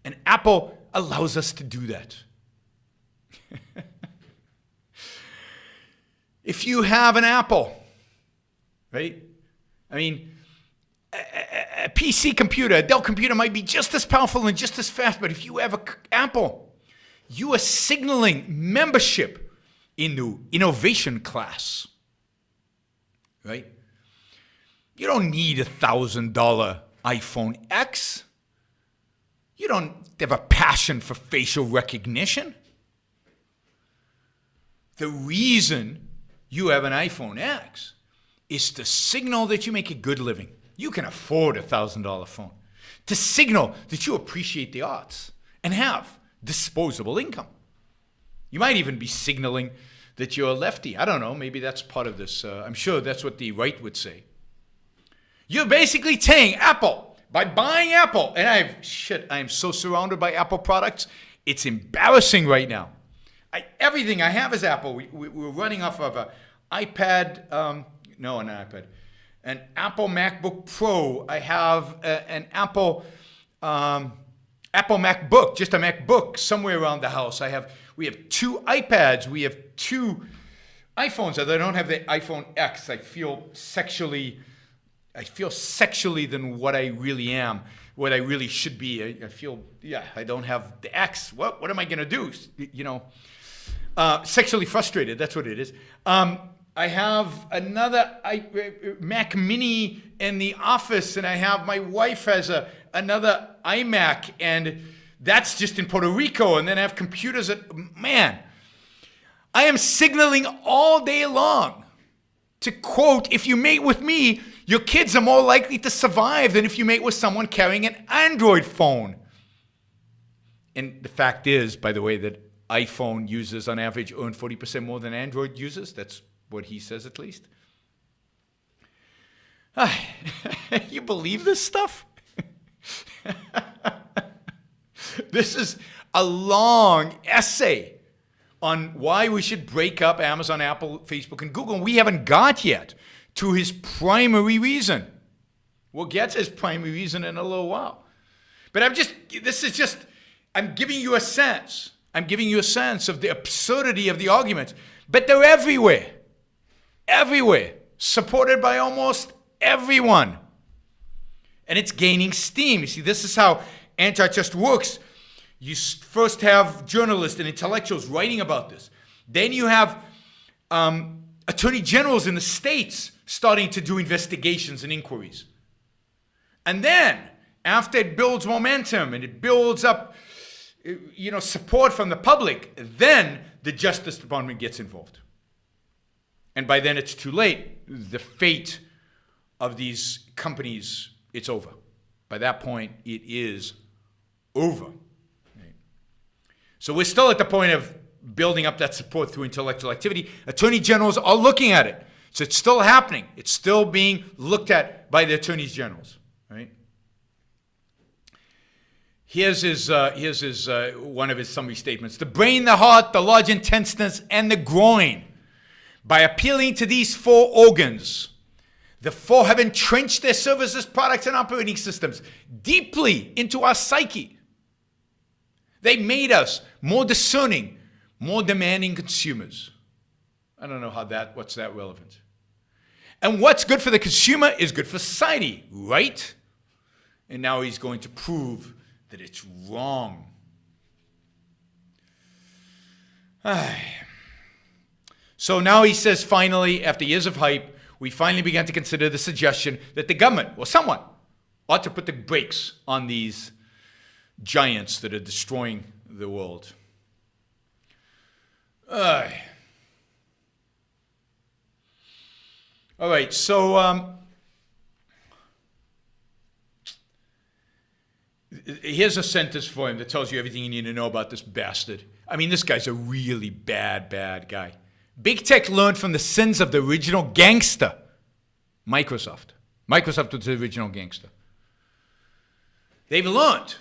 And Apple allows us to do that. If you have an Apple, right? I mean, a PC computer, a Dell computer might be just as powerful and just as fast, but if you have an Apple, you are signaling membership in the innovation class, right? You don't need $1,000 iPhone X. You don't have a passion for facial recognition. The reason you have an iPhone X is to signal that you make a good living. You can afford a $1,000 phone. To signal that you appreciate the arts and have disposable income. You might even be signaling that you're a lefty. I don't know. Maybe that's part of this. I'm sure that's what the right would say. You're basically saying Apple, by buying Apple, and I am so surrounded by Apple products. It's embarrassing right now. Everything I have is Apple. We're running off of an iPad, an Apple MacBook Pro. I have an Apple MacBook, just a MacBook somewhere around the house. We have 2 iPads. We have 2 iPhones. Although I don't have the iPhone X. I feel sexually than what I really am, what I really should be. I feel, I don't have the X. What am I going to do? Sexually frustrated. That's what it is. I have another Mac Mini in the office, and my wife has another iMac, and that's just in Puerto Rico, and then I have computers I am signaling all day long. To quote, if you mate with me, your kids are more likely to survive than if you mate with someone carrying an Android phone. And the fact is, by the way, that iPhone users on average earn 40% more than Android users. That's what he says, at least. You believe this stuff? This is a long essay on why we should break up Amazon, Apple, Facebook, and Google. And we haven't got yet to his primary reason. We'll get to his primary reason in a little while. But I'm giving you a sense. I'm giving you a sense of the absurdity of the arguments. But they're everywhere. Everywhere. Supported by almost everyone. And it's gaining steam. You see, this is how antitrust works. You first have journalists and intellectuals writing about this. Then you have attorney generals in the states starting to do investigations and inquiries. And then, after it builds momentum and it builds up, support from the public, then the Justice Department gets involved. And by then it's too late. The fate of these companies, it's over. By that point, it is over. Right? So we're still at the point of building up that support through intellectual activity. Attorney generals are looking at it. So it's still happening. It's still being looked at by the attorneys generals. Right? Here's one of his summary statements. The brain, the heart, the large intestines, and the groin. By appealing to these four organs, the four have entrenched their services, products, and operating systems deeply into our psyche. They made us more discerning, more demanding consumers. I don't know what's that relevant. And what's good for the consumer is good for society, right? And now he's going to prove that it's wrong. So now he says, finally, after years of hype, we finally began to consider the suggestion that the government, or someone, ought to put the brakes on these giants that are destroying the world. All right, so here's a sentence for him that tells you everything you need to know about this bastard. I mean, this guy's a really bad guy. Big tech learned from the sins of the original gangster, Microsoft. Microsoft was the original gangster. They've learned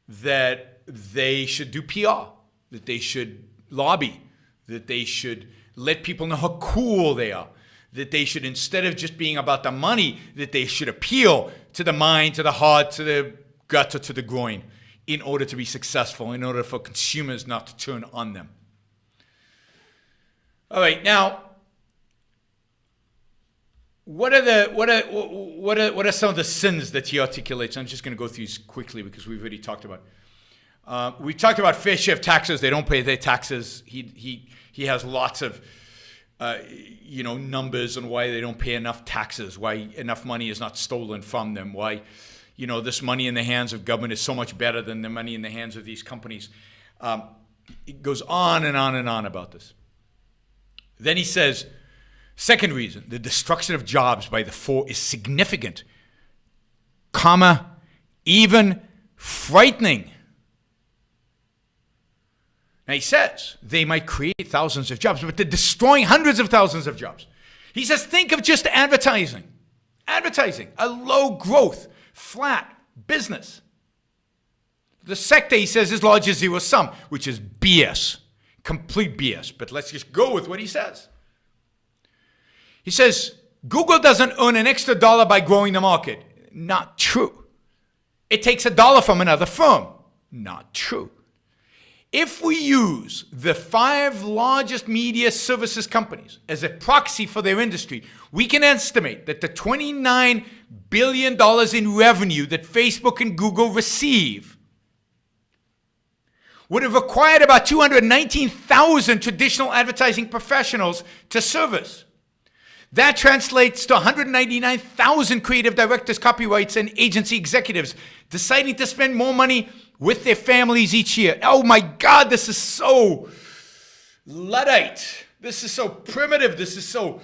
that they should do PR, that they should lobby, that they should let people know how cool they are, that they should, instead of just being about the money, that they should appeal to the mind, to the heart, to the gut, or to the groin in order to be successful, in order for consumers not to turn on them. All right, now, what are some of the sins that he articulates? I'm just going to go through these quickly because we've already talked about it. We talked about fair share of taxes. They don't pay their taxes. He has lots of numbers on why they don't pay enough taxes, why enough money is not stolen from them, why this money in the hands of government is so much better than the money in the hands of these companies. It goes on and on and on about this. Then he says, second reason, the destruction of jobs by the four is significant, even frightening. Now he says they might create thousands of jobs, but they're destroying hundreds of thousands of jobs. He says, think of just advertising. Advertising, a low growth, flat business. The sector, he says, is large as zero sum, which is BS. Complete BS, but let's just go with what he says. He says, Google doesn't earn an extra dollar by growing the market. Not true. It takes a dollar from another firm. Not true. If we use the 5 largest media services companies as a proxy for their industry, we can estimate that the $29 billion in revenue that Facebook and Google receive would have required about 219,000 traditional advertising professionals to service. That translates to 199,000 creative directors, copyrights, and agency executives deciding to spend more money with their families each year. Oh my God, this is so Luddite. This is so primitive. This is so...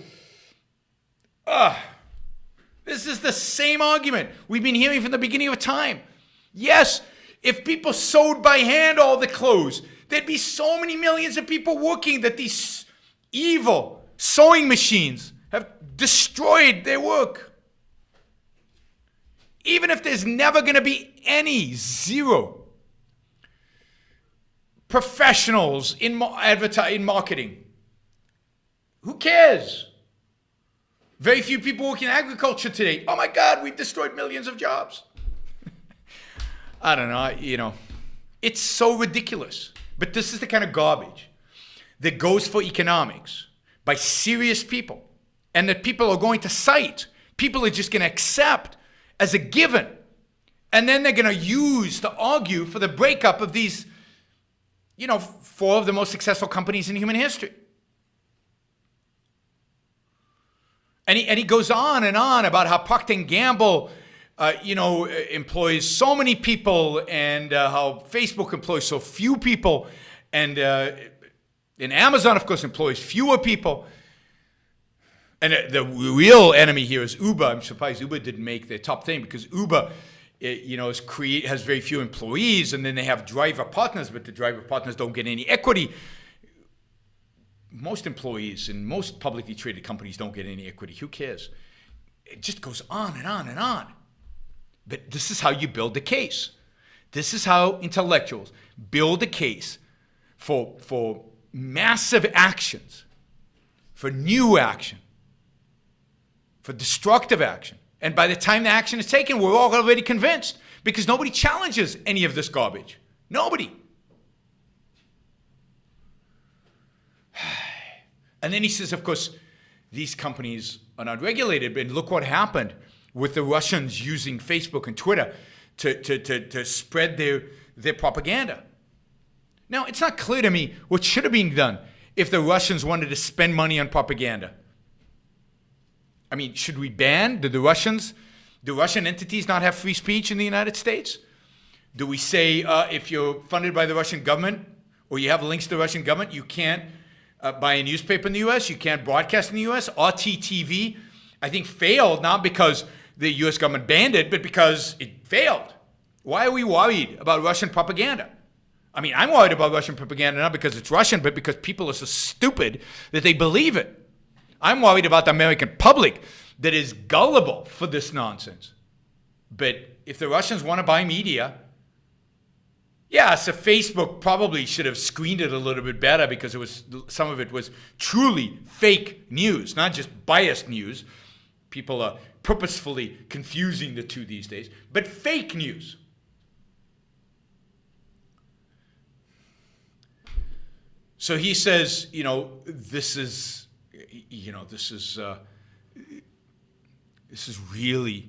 This is the same argument we've been hearing from the beginning of time. Yes, if people sewed by hand all the clothes, there'd be so many millions of people working that these evil sewing machines have destroyed their work. Even if there's never going to be zero professionals in marketing, who cares? Very few people work in agriculture today. Oh my God, we've destroyed millions of jobs. I don't know, it's so ridiculous. But this is the kind of garbage that goes for economics by serious people, and that people are going to cite. People are just going to accept as a given. And then they're going to use to argue for the breakup of these, 4 of the most successful companies in human history. And he goes on and on about how Procter & Gamble, employs so many people, and how Facebook employs so few people, and Amazon, of course, employs fewer people. And the real enemy here is Uber. I'm surprised Uber didn't make the top thing, because Uber, has very few employees, and then they have driver partners, but the driver partners don't get any equity. Most employees in most publicly traded companies don't get any equity. Who cares? It just goes on and on and on. But this is how you build the case. This is how intellectuals build a case for massive actions, for new action, for destructive action. And by the time the action is taken, we're all already convinced, because nobody challenges any of this garbage. Nobody. And then he says, of course, these companies are not regulated. And look what happened with the Russians using Facebook and Twitter to spread their propaganda. Now, it's not clear to me what should have been done if the Russians wanted to spend money on propaganda. I mean, should we ban the Russian entities not have free speech in the United States? Do we say if you're funded by the Russian government, or you have links to the Russian government, you can't buy a newspaper in the U.S., you can't broadcast in the U.S.? RTTV, I think, failed not because the U.S. government banned it, but because it failed. Why are we worried about Russian propaganda? I mean, I'm worried about Russian propaganda not because it's Russian, but because people are so stupid that they believe it. I'm worried about the American public that is gullible for this nonsense. But if the Russians want to buy media, so Facebook probably should have screened it a little bit better, because some of it was truly fake news, not just biased news. People are purposefully confusing the two these days, but fake news. So he says, this is really,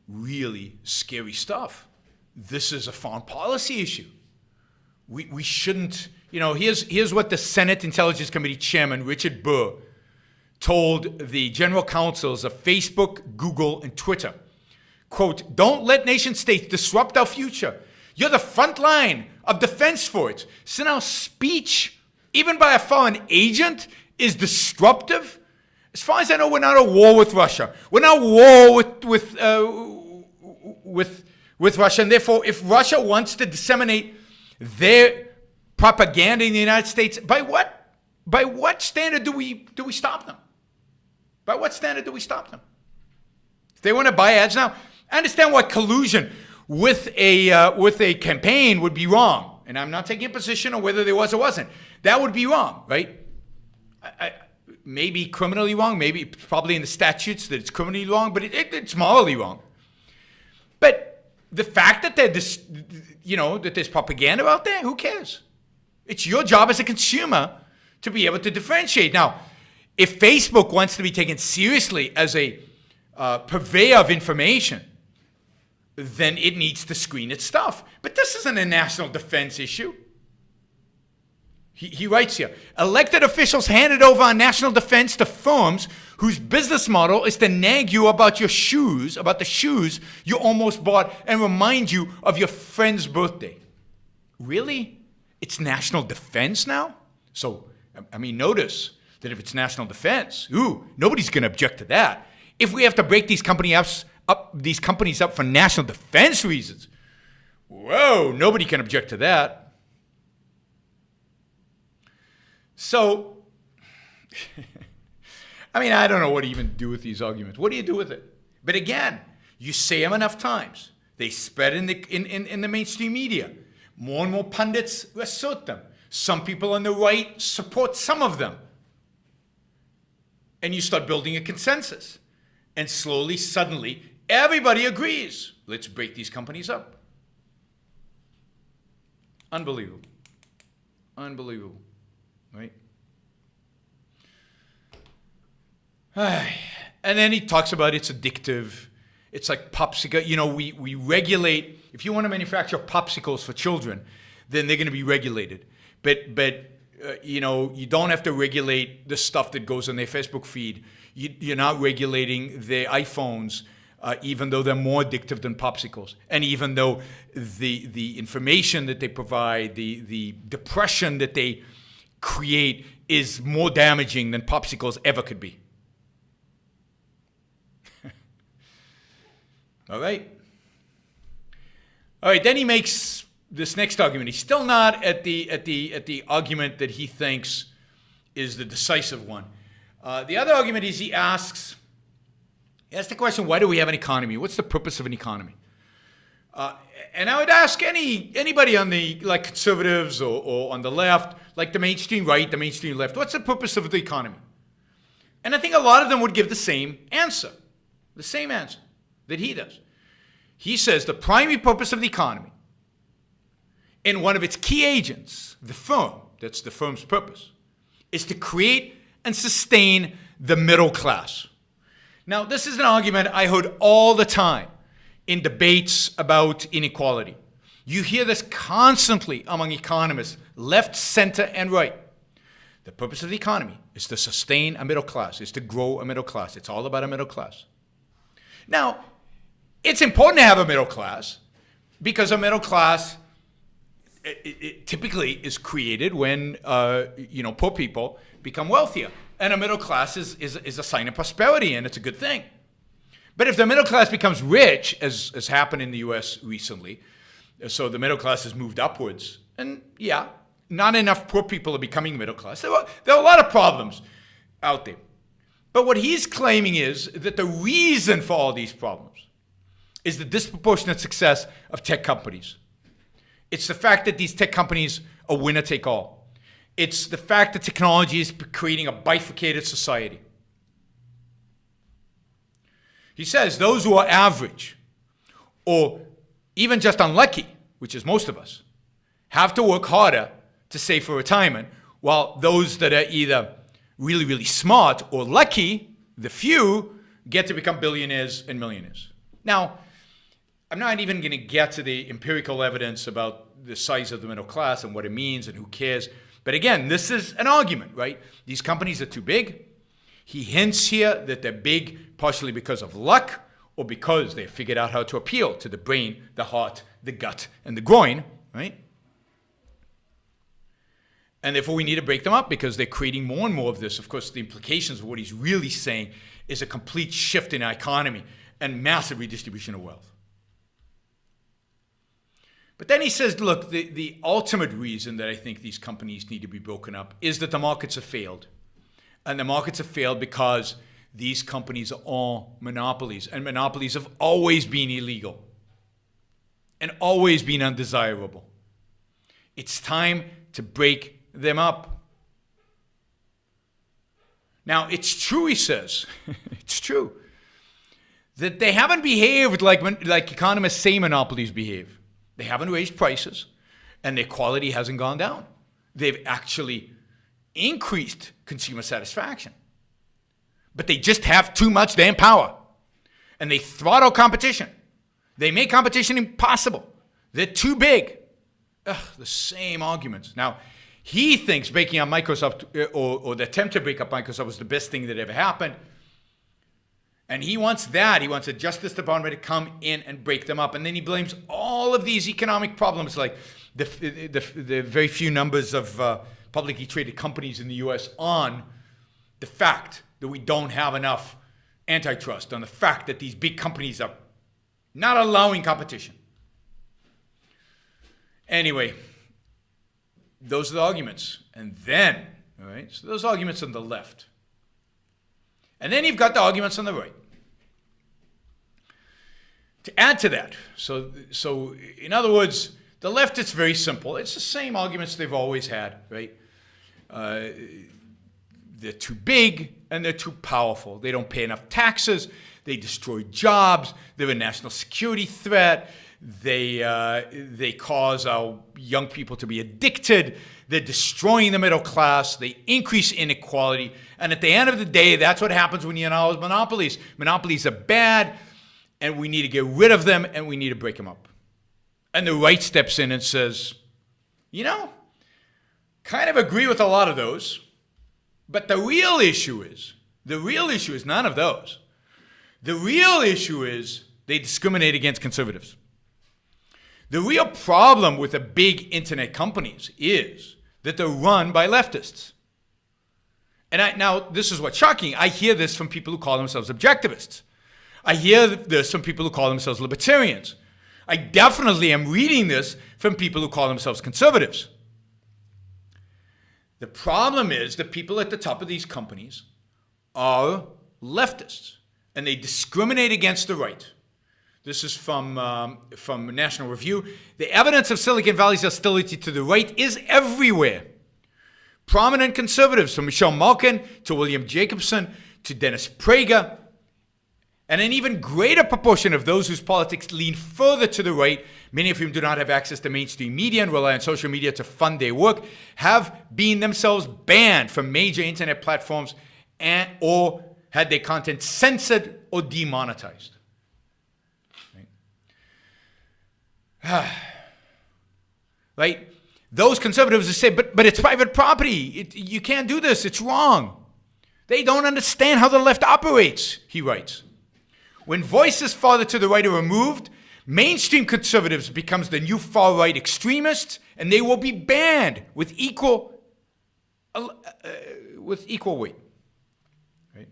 really scary stuff. This is a foreign policy issue. We shouldn't, here's what the Senate Intelligence Committee Chairman Richard Burr told the general counsels of Facebook, Google, and Twitter. Quote, "Don't let nation states disrupt our future. You're the front line of defense for it. So now speech, even by a foreign agent, is disruptive. As far as I know, we're not at war with Russia. We're not at war with Russia. And therefore, if Russia wants to disseminate their propaganda in the United States, by what standard do we stop them? By what standard do we stop them? If they want to buy ads now, I understand why collusion with a campaign would be wrong. And I'm not taking a position on whether there was or wasn't. That would be wrong, right? Maybe criminally wrong, maybe probably in the statutes that it's criminally wrong, but it's morally wrong. But the fact that that there's propaganda out there, who cares? It's your job as a consumer to be able to differentiate. Now, if Facebook wants to be taken seriously as a purveyor of information, then it needs to screen its stuff. But this isn't a national defense issue. He writes here, elected officials handed over our national defense to firms whose business model is to nag you about the shoes you almost bought, and remind you of your friend's birthday. Really? It's national defense now? So, notice that if it's national defense, nobody's going to object to that. If we have to break these companies up for national defense reasons, nobody can object to that. So, I mean, I don't know what to even do with these arguments. What do you do with it? But again, you say them enough times. They spread in the mainstream media. More and more pundits assert them. Some people on the right support some of them. And you start building a consensus. And slowly, suddenly, everybody agrees. Let's break these companies up. Unbelievable. Unbelievable. Right? And then he talks about it's addictive. It's like popsicle. You know, we regulate. If you want to manufacture popsicles for children, then they're going to be regulated. But you know, you don't have to regulate the stuff that goes on their Facebook feed. You're not regulating their iPhones, even though they're more addictive than popsicles. And even though the information that they provide, the depression that they create is more damaging than popsicles ever could be. All right. Then he makes this next argument. He's still not at the argument that he thinks is the decisive one. The other argument is he asks the question, why do we have an economy? What's the purpose of an economy? And I would ask anybody on the like conservatives or on the left, like the mainstream right, the mainstream left, what's the purpose of the economy? And I think a lot of them would give the same answer that he does. He says the primary purpose of the economy and one of its key agents, the firm, that's the firm's purpose, is to create and sustain the middle class. Now, this is an argument I heard all the time in debates about inequality. You hear this constantly among economists, left, center, and right. The purpose of the economy is to sustain a middle class, is to grow a middle class. It's all about a middle class. Now, it's important to have a middle class because a middle class it typically is created when poor people become wealthier. And a middle class is a sign of prosperity, and it's a good thing. But if the middle class becomes rich, as has happened in the U.S. recently, so the middle class has moved upwards, and yeah, not enough poor people are becoming middle class. There are a lot of problems out there. But what he's claiming is that the reason for all these problems is the disproportionate success of tech companies. It's the fact that these tech companies are winner take all. It's the fact that technology is creating a bifurcated society. He says those who are average or even just unlucky, which is most of us, have to work harder to save for retirement, while those that are either really, really smart or lucky, the few, get to become billionaires and millionaires. Now, I'm not even going to get to the empirical evidence about the size of the middle class and what it means and who cares. But again, this is an argument, right? These companies are too big. He hints here that they're big partially because of luck or because they figured out how to appeal to the brain, the heart, the gut, and the groin, right? And therefore we need to break them up because they're creating more and more of this. Of course, the implications of what he's really saying is a complete shift in our economy and massive redistribution of wealth. But then he says, look, the ultimate reason that I think these companies need to be broken up is that the markets have failed. And the markets have failed because these companies are all monopolies. And monopolies have always been illegal and always been undesirable. It's time to break them up. Now, it's true, he says, it's true, that they haven't behaved like economists say monopolies behave. They haven't raised prices, and their quality hasn't gone down. They've actually increased consumer satisfaction. But they just have too much damn power, and they throttle competition. They make competition impossible. They're too big. The same arguments. Now, he thinks breaking up Microsoft or the attempt to break up Microsoft was the best thing that ever happened. And he wants that. He wants the Justice Department to come in and break them up. And then he blames all of these economic problems, like the very few numbers of publicly traded companies in the U.S. on the fact that we don't have enough antitrust, on the fact that these big companies are not allowing competition. Anyway, those are the arguments. And then All right? So those arguments on the left. And then you've got the arguments on the right. To add to that, so in other words, the left, it's very simple. It's the same arguments they've always had, right? They're too big and they're too powerful. They don't pay enough taxes. They destroy jobs. They're a national security threat. They cause our young people to be addicted. They're destroying the middle class. They increase inequality. And at the end of the day, that's what happens when you allow monopolies. Monopolies are bad, and we need to get rid of them, and we need to break them up. And the right steps in and says, you know, kind of agree with a lot of those, but the real issue is none of those. The real issue is they discriminate against conservatives. The real problem with the big internet companies is that they're run by leftists. And now, this is what's shocking. I hear this from people who call themselves objectivists. I hear this from people who call themselves libertarians. I definitely am reading this from people who call themselves conservatives. The problem is that people at the top of these companies are leftists, and they discriminate against the right. This is from National Review. The evidence of Silicon Valley's hostility to the right is everywhere. Prominent conservatives, from Michelle Malkin to William Jacobson to Dennis Prager, and an even greater proportion of those whose politics lean further to the right, many of whom do not have access to mainstream media and rely on social media to fund their work, have been themselves banned from major internet platforms or had their content censored or demonetized. Right? Those conservatives who say, but it's private property. You can't do this. It's wrong. They don't understand how the left operates, he writes. When voices farther to the right are removed, mainstream conservatives becomes the new far-right extremists, and they will be banned with equal weight. Right?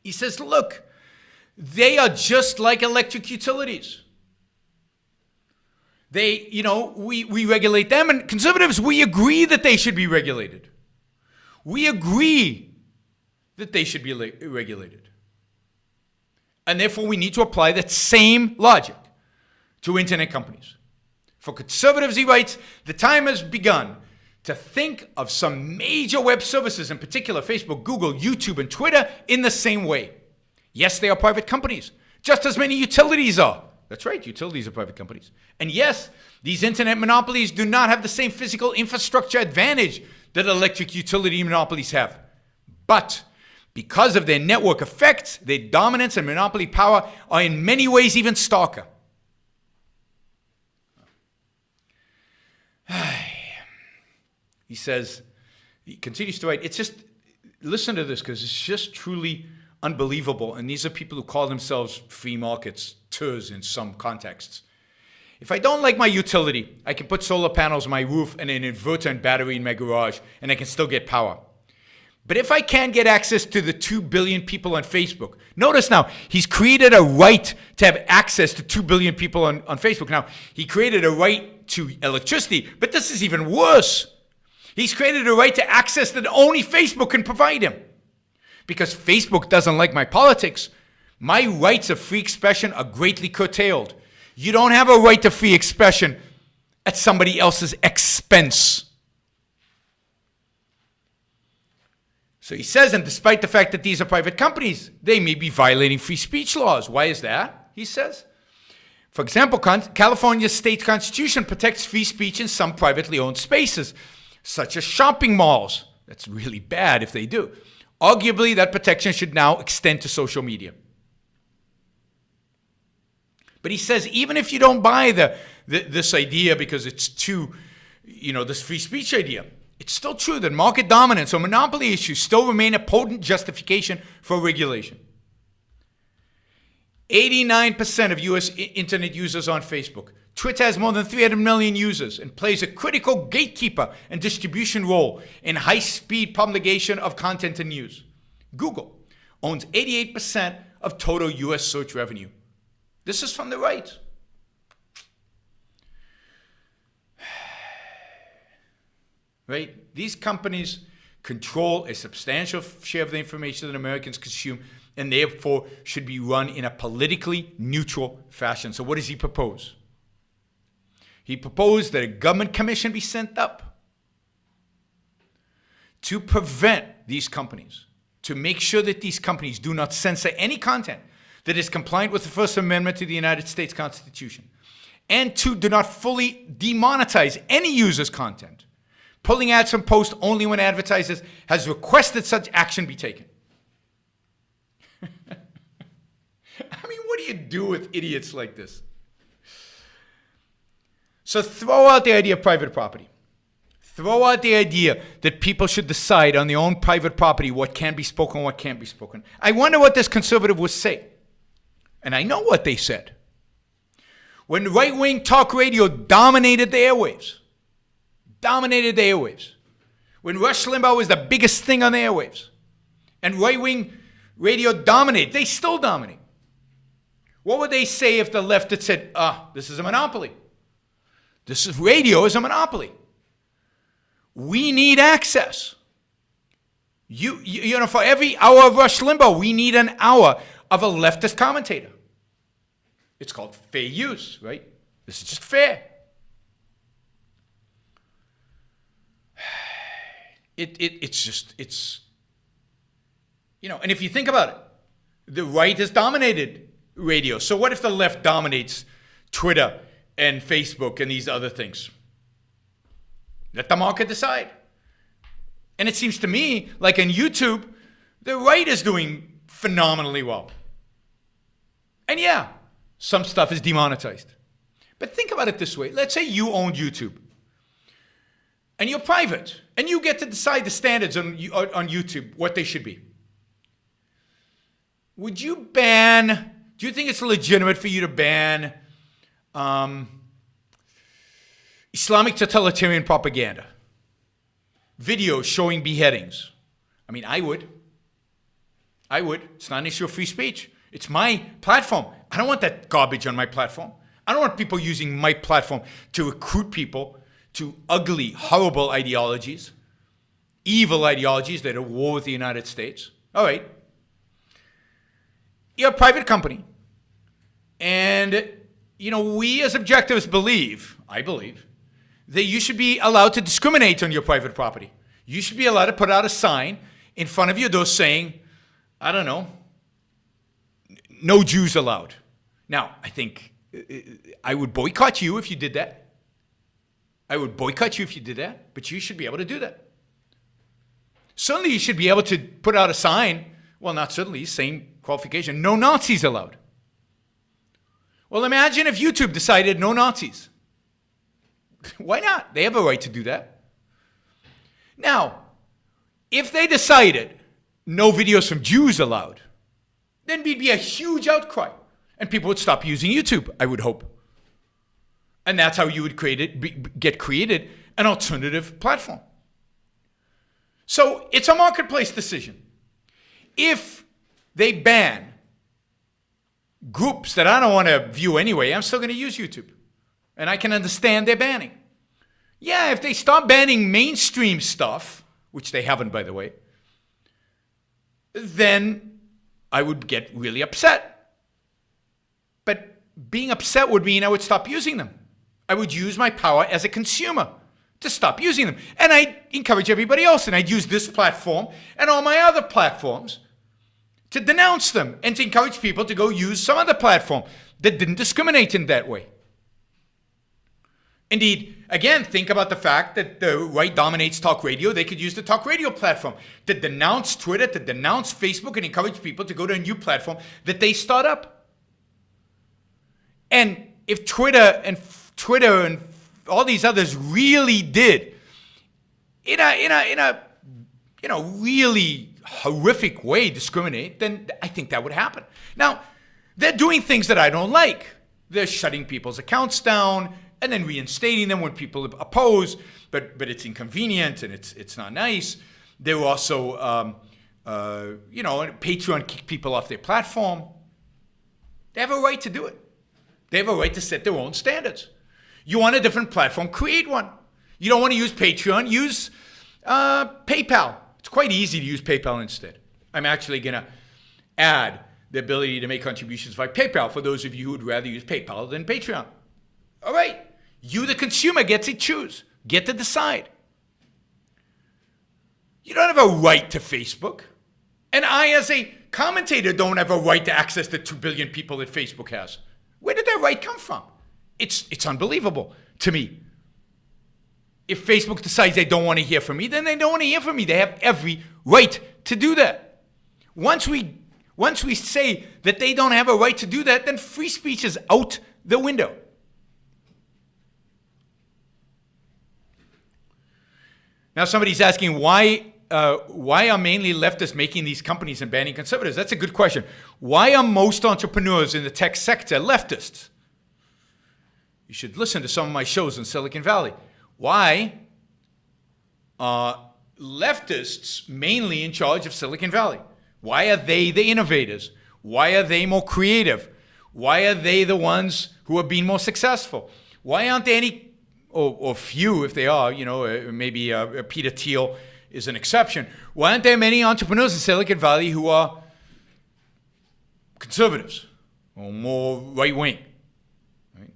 He says, look, they are just like electric utilities. They, we regulate them, and conservatives, we agree that they should be regulated. We agree that they should be regulated. And therefore, we need to apply that same logic to internet companies. For conservatives, he writes, the time has begun to think of some major web services, in particular Facebook, Google, YouTube, and Twitter, in the same way. Yes, they are private companies, just as many utilities are. That's right, utilities are private companies. And yes, these internet monopolies do not have the same physical infrastructure advantage that electric utility monopolies have. But because of their network effects, their dominance and monopoly power are in many ways even starker. He says, he continues to write, it's just, listen to this because it's just truly unbelievable. And these are people who call themselves free markets, TERS in some contexts. If I don't like my utility, I can put solar panels on my roof and an inverter and battery in my garage, and I can still get power. But if I can't get access to the 2 billion people on Facebook, notice now, he's created a right to have access to 2 billion people on Facebook. Now, he created a right to electricity, but this is even worse. He's created a right to access that only Facebook can provide him. Because Facebook doesn't like my politics, my rights of free expression are greatly curtailed. You don't have a right to free expression at somebody else's expense. So he says, and despite the fact that these are private companies, they may be violating free speech laws. Why is that? He says, for example, California's state constitution protects free speech in some privately owned spaces, such as shopping malls. That's really bad if they do. Arguably, that protection should now extend to social media. But he says, even if you don't buy this idea because it's too, this free speech idea, it's still true that market dominance or monopoly issues still remain a potent justification for regulation. 89% of U.S. internet users on Facebook. Twitter has more than 300 million users and plays a critical gatekeeper and distribution role in high-speed promulgation of content and news. Google owns 88% of total U.S. search revenue. This is from the right. Right? These companies control a substantial share of the information that Americans consume and therefore should be run in a politically neutral fashion. So what does he propose? He proposed that a government commission be sent up to prevent these companies, to make sure that these companies do not censor any content that is compliant with the First Amendment to the United States Constitution, and to do not fully demonetize any user's content, pulling ads from posts only when advertisers has requested such action be taken. I mean, what do you do with idiots like this? So throw out the idea of private property. Throw out the idea that people should decide on their own private property what can be spoken, what can't be spoken. I wonder what this conservative would say. And I know what they said. When right-wing talk radio dominated the airwaves, when Rush Limbaugh was the biggest thing on the airwaves, and right-wing radio dominated, they still dominate. What would they say if the left had said, this is a monopoly? Radio is a monopoly. We need access. You know, for every hour of Rush Limbaugh, we need an hour of a leftist commentator. It's called fair use, right? This is just fair. It's you know, and if you think about it, the right has dominated radio. So what if the left dominates Twitter and Facebook and these other things? Let the market decide. And it seems to me like on YouTube, the right is doing phenomenally well. And yeah, some stuff is demonetized. But think about it this way. Let's say you owned YouTube. And you're private. And you get to decide the standards on YouTube, what they should be. Would you ban, do you think it's legitimate for you to ban Islamic totalitarian propaganda? Videos showing beheadings? I mean, I would. It's not an issue of free speech. It's my platform. I don't want that garbage on my platform. I don't want people using my platform to recruit people to ugly, horrible ideologies, evil ideologies that are at war with the United States. All right. You're a private company. And, you know, we as objectivists believe, I believe, that you should be allowed to discriminate on your private property. You should be allowed to put out a sign in front of your door saying, I don't know, no Jews allowed. Now, I think I would boycott you if you did that. But you should be able to do that. Certainly you should be able to put out a sign, well, not certainly, same qualification, no Nazis allowed. Well, imagine if YouTube decided no Nazis. Why not? They have a right to do that. Now, if they decided no videos from Jews allowed, then there'd be a huge outcry. And people would stop using YouTube, I would hope. And that's how you would get created an alternative platform. So it's a marketplace decision. If they ban groups that I don't want to view anyway, I'm still going to use YouTube. And I can understand their banning. Yeah, if they start banning mainstream stuff, which they haven't, by the way, then I would get really upset. But being upset would mean I would stop using them. I would use my power as a consumer to stop using them. And I'd encourage everybody else, and I'd use this platform and all my other platforms to denounce them and to encourage people to go use some other platform that didn't discriminate in that way. Indeed, again, think about the fact that the right dominates talk radio. They could use the talk radio platform to denounce Twitter, to denounce Facebook, and encourage people to go to a new platform that they start up. And if Twitter and all these others really did, in a really horrific way, discriminate, then I think that would happen. Now, they're doing things that I don't like. They're shutting people's accounts down and then reinstating them when people oppose, but it's inconvenient and it's not nice. They're also, Patreon kick people off their platform. They have a right to do it. They have a right to set their own standards. You want a different platform, create one. You don't want to use Patreon, use PayPal. It's quite easy to use PayPal instead. I'm actually going to add the ability to make contributions via PayPal for those of you who would rather use PayPal than Patreon. All right. You, the consumer, get to choose, get to decide. You don't have a right to Facebook. And I, as a commentator, don't have a right to access the 2 billion people that Facebook has. Where did that right come from? It's unbelievable to me. If Facebook decides they don't want to hear from me, then they don't want to hear from me. They have every right to do that. Once we say that they don't have a right to do that, then free speech is out the window. Now somebody's asking why are mainly leftists making these companies and banning conservatives? That's a good question. Why are most entrepreneurs in the tech sector leftists? You should listen to some of my shows in Silicon Valley. Why are leftists mainly in charge of Silicon Valley? Why are they the innovators? Why are they more creative? Why are they the ones who are being more successful? Why aren't there any, or few if they are, maybe Peter Thiel is an exception. Why aren't there many entrepreneurs in Silicon Valley who are conservatives or more right-wing? Right?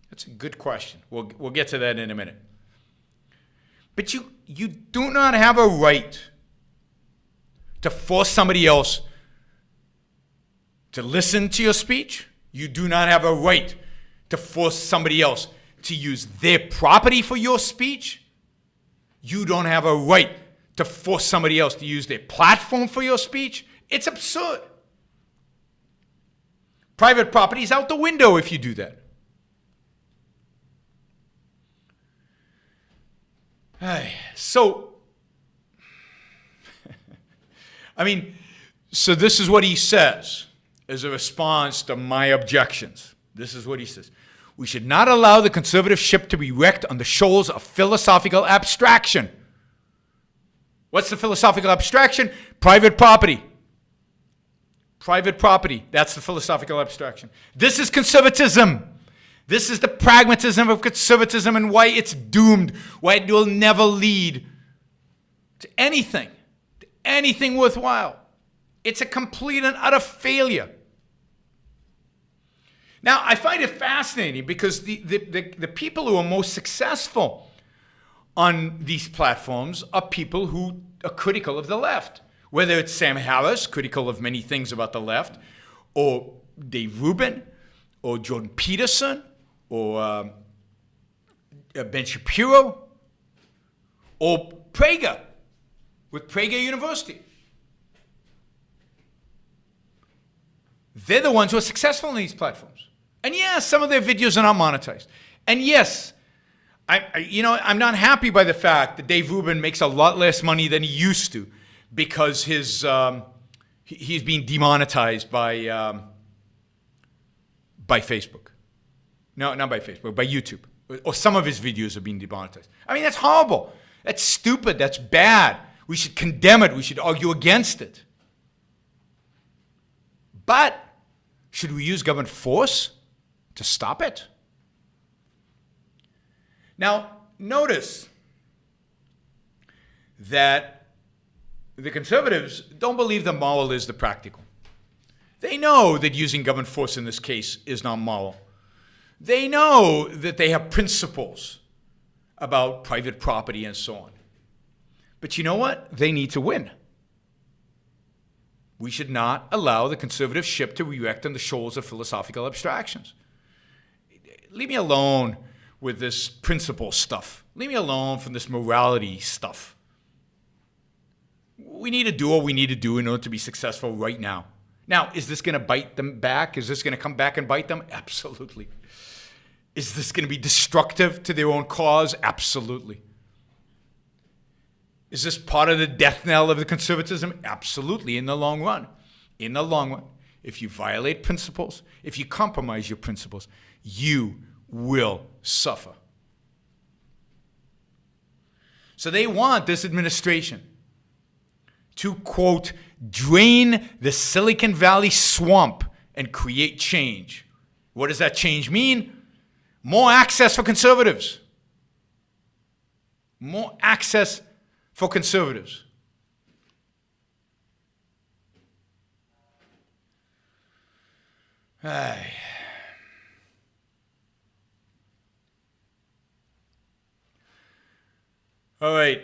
That's a good question. We'll get to that in a minute. But you do not have a right to force somebody else to listen to your speech. You do not have a right to force somebody else to use their property for your speech. You don't have a right to force somebody else to use their platform for your speech. It's absurd. Private property is out the window if you do that. So this is what he says as a response to my objections. This is what he says. We should not allow the conservative ship to be wrecked on the shoals of philosophical abstraction. What's the philosophical abstraction? Private property. Private property. That's the philosophical abstraction. This is conservatism. This is the pragmatism of conservatism and why it's doomed, why it will never lead to anything worthwhile. It's a complete and utter failure. Now, I find it fascinating because the people who are most successful on these platforms are people who are critical of the left. Whether it's Sam Harris, critical of many things about the left, or Dave Rubin, or Jordan Peterson, or Ben Shapiro, or Prager, with Prager University. They're the ones who are successful on these platforms. And yes, some of their videos are not monetized. And yes, I'm not happy by the fact that Dave Rubin makes a lot less money than he used to because he's being demonetized by Facebook. No, not by Facebook, by YouTube. Or some of his videos are being demonetized. That's horrible. That's stupid. That's bad. We should condemn it. We should argue against it. But should we use government force to stop it? Now, notice that the conservatives don't believe the moral is the practical. They know that using government force in this case is not moral. They know that they have principles about private property and so on. But you know what? They need to win. We should not allow the conservative ship to wreck on the shoals of philosophical abstractions. Leave me alone with this principle stuff. Leave me alone from this morality stuff. We need to do what we need to do in order to be successful right now. Now, is this going to bite them back? Is this going to come back and bite them? Absolutely. Is this going to be destructive to their own cause? Absolutely. Is this part of the death knell of the conservatism? Absolutely, in the long run. In the long run, if you violate principles, if you compromise your principles, you will suffer. So they want this administration to, quote, drain the Silicon Valley swamp and create change. What does that change mean? More access for conservatives. More access for conservatives. Ay. All right.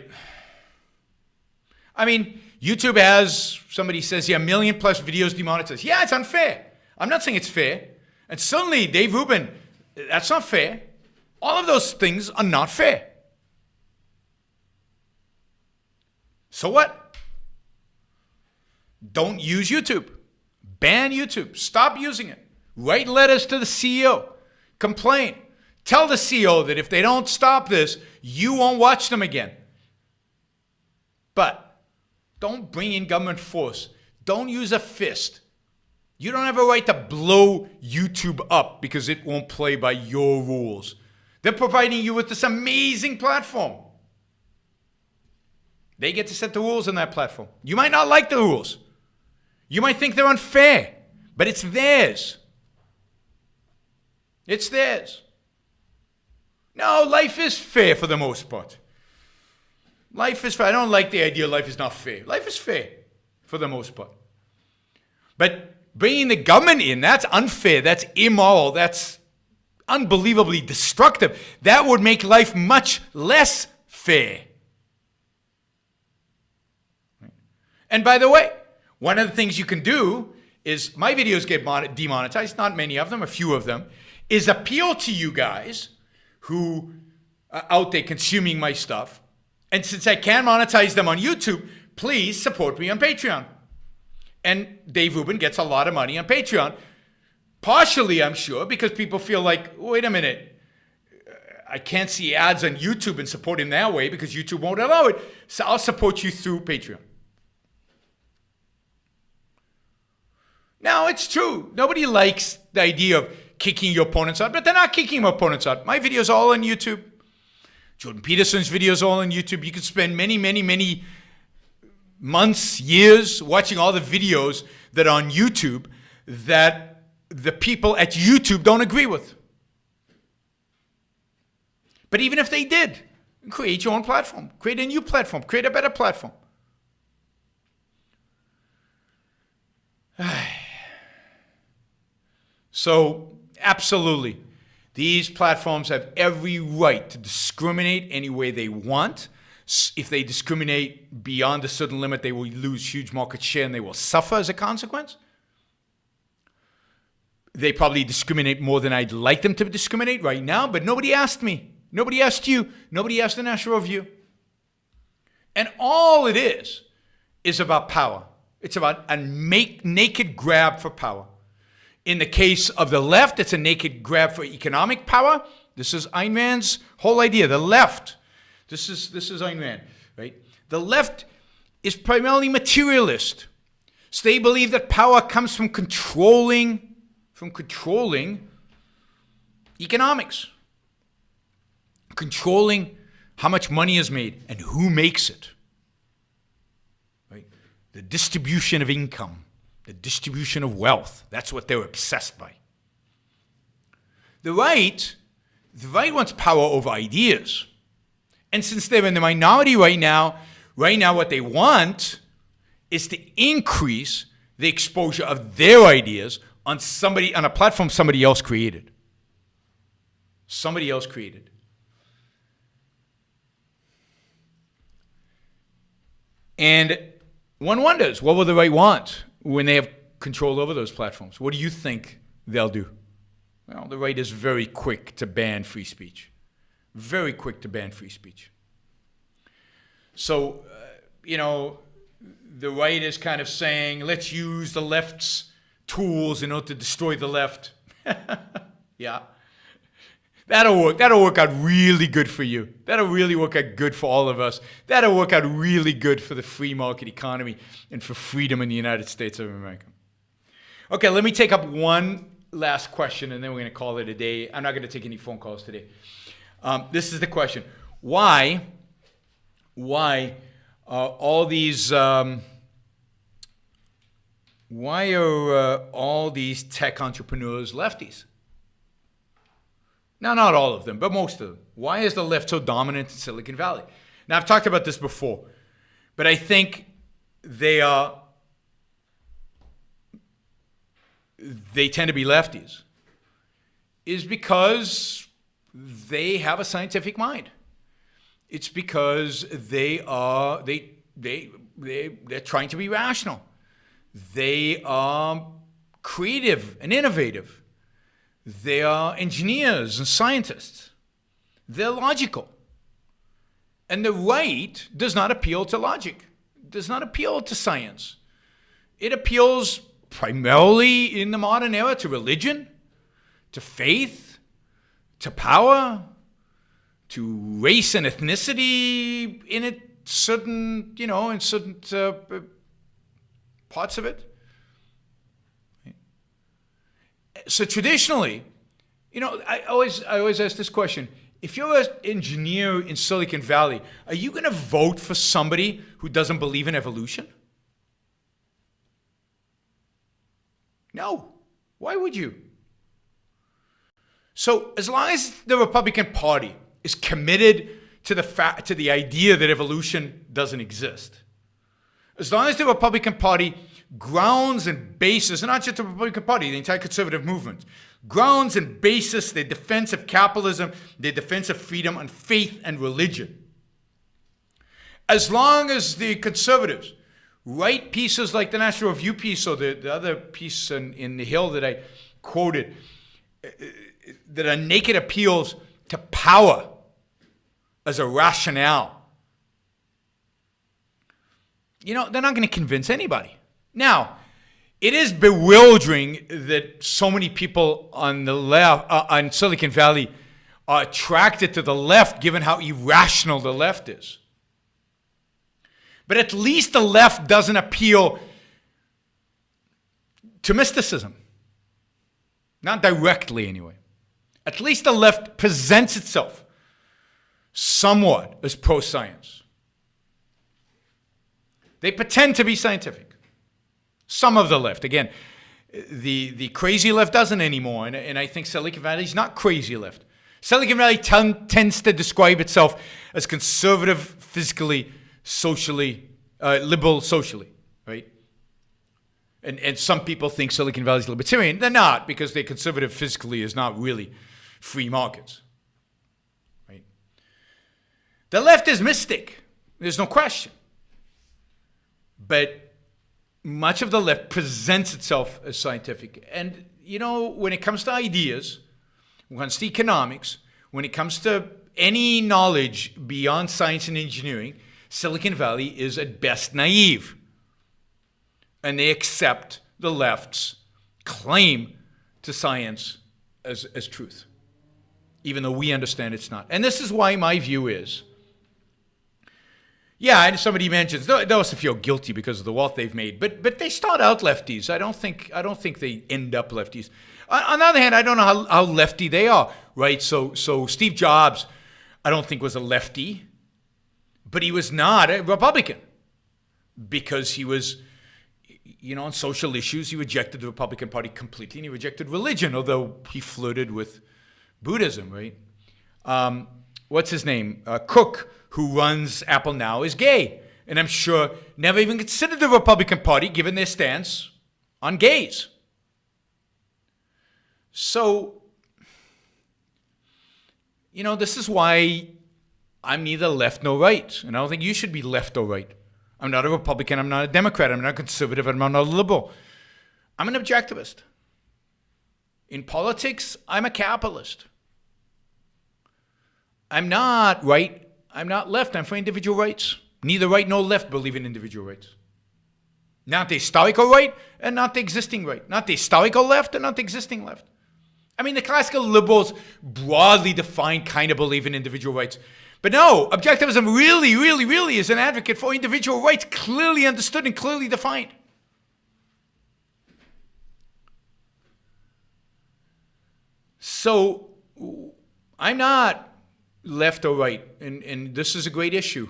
I mean, YouTube has, somebody says, yeah, 1 million plus videos demonetized. Yeah, it's unfair. I'm not saying it's fair. And certainly, Dave Rubin, that's not fair. All of those things are not fair. So what? Don't use YouTube. Ban YouTube. Stop using it. Write letters to the CEO. Complain. Tell the CEO that if they don't stop this, you won't watch them again. But don't bring in government force. Don't use a fist. You don't have a right to blow YouTube up because it won't play by your rules. They're providing you with this amazing platform. They get to set the rules on that platform. You might not like the rules. You might think they're unfair, but it's theirs. It's theirs. No, life is fair for the most part. Life is fair. I don't like the idea life is not fair. Life is fair for the most part. But bringing the government in, that's unfair. That's immoral. That's unbelievably destructive. That would make life much less fair. And by the way, one of the things you can do is, my videos get demonetized, not many of them, a few of them, is appeal to you guys who are out there consuming my stuff. And since I can monetize them on YouTube, please support me on Patreon. And Dave Rubin gets a lot of money on Patreon. Partially, I'm sure, because people feel like, wait a minute, I can't see ads on YouTube and support him that way because YouTube won't allow it. So I'll support you through Patreon. Now, it's true. Nobody likes the idea of kicking your opponents out, but they're not kicking my opponents out. My videos are all on YouTube. Jordan Peterson's videos are all on YouTube. You can spend many, many, many months, years watching all the videos that are on YouTube that the people at YouTube don't agree with. But even if they did, create your own platform. Create a new platform. Create a better platform. So, absolutely, these platforms have every right to discriminate any way they want. If they discriminate beyond a certain limit, they will lose huge market share and they will suffer as a consequence. They probably discriminate more than I'd like them to discriminate right now, but nobody asked me. Nobody asked you. Nobody asked the National Review. And all it is about power. It's about a naked grab for power. In the case of the left, it's a naked grab for economic power. This is Ayn Rand's whole idea. The left, this is Ayn Rand, right? The left is primarily materialist. So they believe that power comes from controlling economics, controlling how much money is made and who makes it, right? The distribution of income. The distribution of wealth. That's what they're obsessed by. The right wants power over ideas. And since they're in the minority right now what they want is to increase the exposure of their ideas on a platform somebody else created. Somebody else created. And one wonders, what will the right want when they have control over those platforms? What do you think they'll do? Well, the right is very quick to ban free speech. Very quick to ban free speech. So, the right is kind of saying, let's use the left's tools in order to destroy the left. Yeah. That'll work out really good for you. That'll really work out good for all of us. That'll work out really good for the free market economy and for freedom in the United States of America. Okay, let me take up one last question and then we're going to call it a day. I'm not going to take any phone calls today. This is the question. Why are all these tech entrepreneurs lefties? Now, not all of them, but most of them. Why is the left so dominant in Silicon Valley? Now, I've talked about this before, but I think they are they tend to be lefties is because they have a scientific mind. It's because they're trying to be rational. They are creative and innovative. They are engineers and scientists. They're logical. And the right does not appeal to logic, does not appeal to science. It appeals primarily in the modern era to religion, to faith, to power, to race and ethnicity in certain parts of it. So traditionally, I always ask this question. If you're an engineer in Silicon Valley, are you going to vote for somebody who doesn't believe in evolution? No. Why would you? So as long as the Republican Party is committed to the idea that evolution doesn't exist, as long as the Republican Party grounds and bases, and not just the Republican Party, the entire conservative movement, grounds and bases their defense of capitalism, their defense of freedom on faith and religion. As long as the conservatives write pieces like the National Review piece or the other piece in The Hill that I quoted that are naked appeals to power as a rationale, they're not going to convince anybody. Now, it is bewildering that so many people on the left, on Silicon Valley, are attracted to the left, given how irrational the left is. But at least the left doesn't appeal to mysticism. Not directly, anyway. At least the left presents itself somewhat as pro-science. They pretend to be scientific. Some of the left. Again, the crazy left doesn't anymore, and I think Silicon Valley is not crazy left. Silicon Valley tends to describe itself as conservative, physically, socially, liberal socially, right? And some people think Silicon Valley is libertarian. They're not, because their conservative physically is not really free markets, right? The left is mystic. There's no question. But much of the left presents itself as scientific. And, when it comes to ideas, when it comes to economics, when it comes to any knowledge beyond science and engineering, Silicon Valley is at best naive. And they accept the left's claim to science as truth, even though we understand it's not. And this is why my view is, yeah, and somebody mentions they also feel guilty because of the wealth they've made, but they start out lefties. I don't think they end up lefties. On the other hand, I don't know how lefty they are, right? So Steve Jobs, I don't think was a lefty, but he was not a Republican because he was, on social issues, he rejected the Republican Party completely, and he rejected religion, although he flirted with Buddhism, right? What's his name? Cook, who runs Apple now, is gay. And I'm sure never even considered the Republican Party given their stance on gays. So, this is why I'm neither left nor right. And I don't think you should be left or right. I'm not a Republican. I'm not a Democrat. I'm not a conservative. I'm not a liberal. I'm an objectivist. In politics, I'm a capitalist. I'm not right. I'm not left. I'm for individual rights. Neither right nor left believe in individual rights. Not the historical right and not the existing right. Not the historical left and not the existing left. I mean, the classical liberals broadly defined kind of believe in individual rights. But no, objectivism really, really, really is an advocate for individual rights clearly understood and clearly defined. So I'm not left or right, and this is a great issue.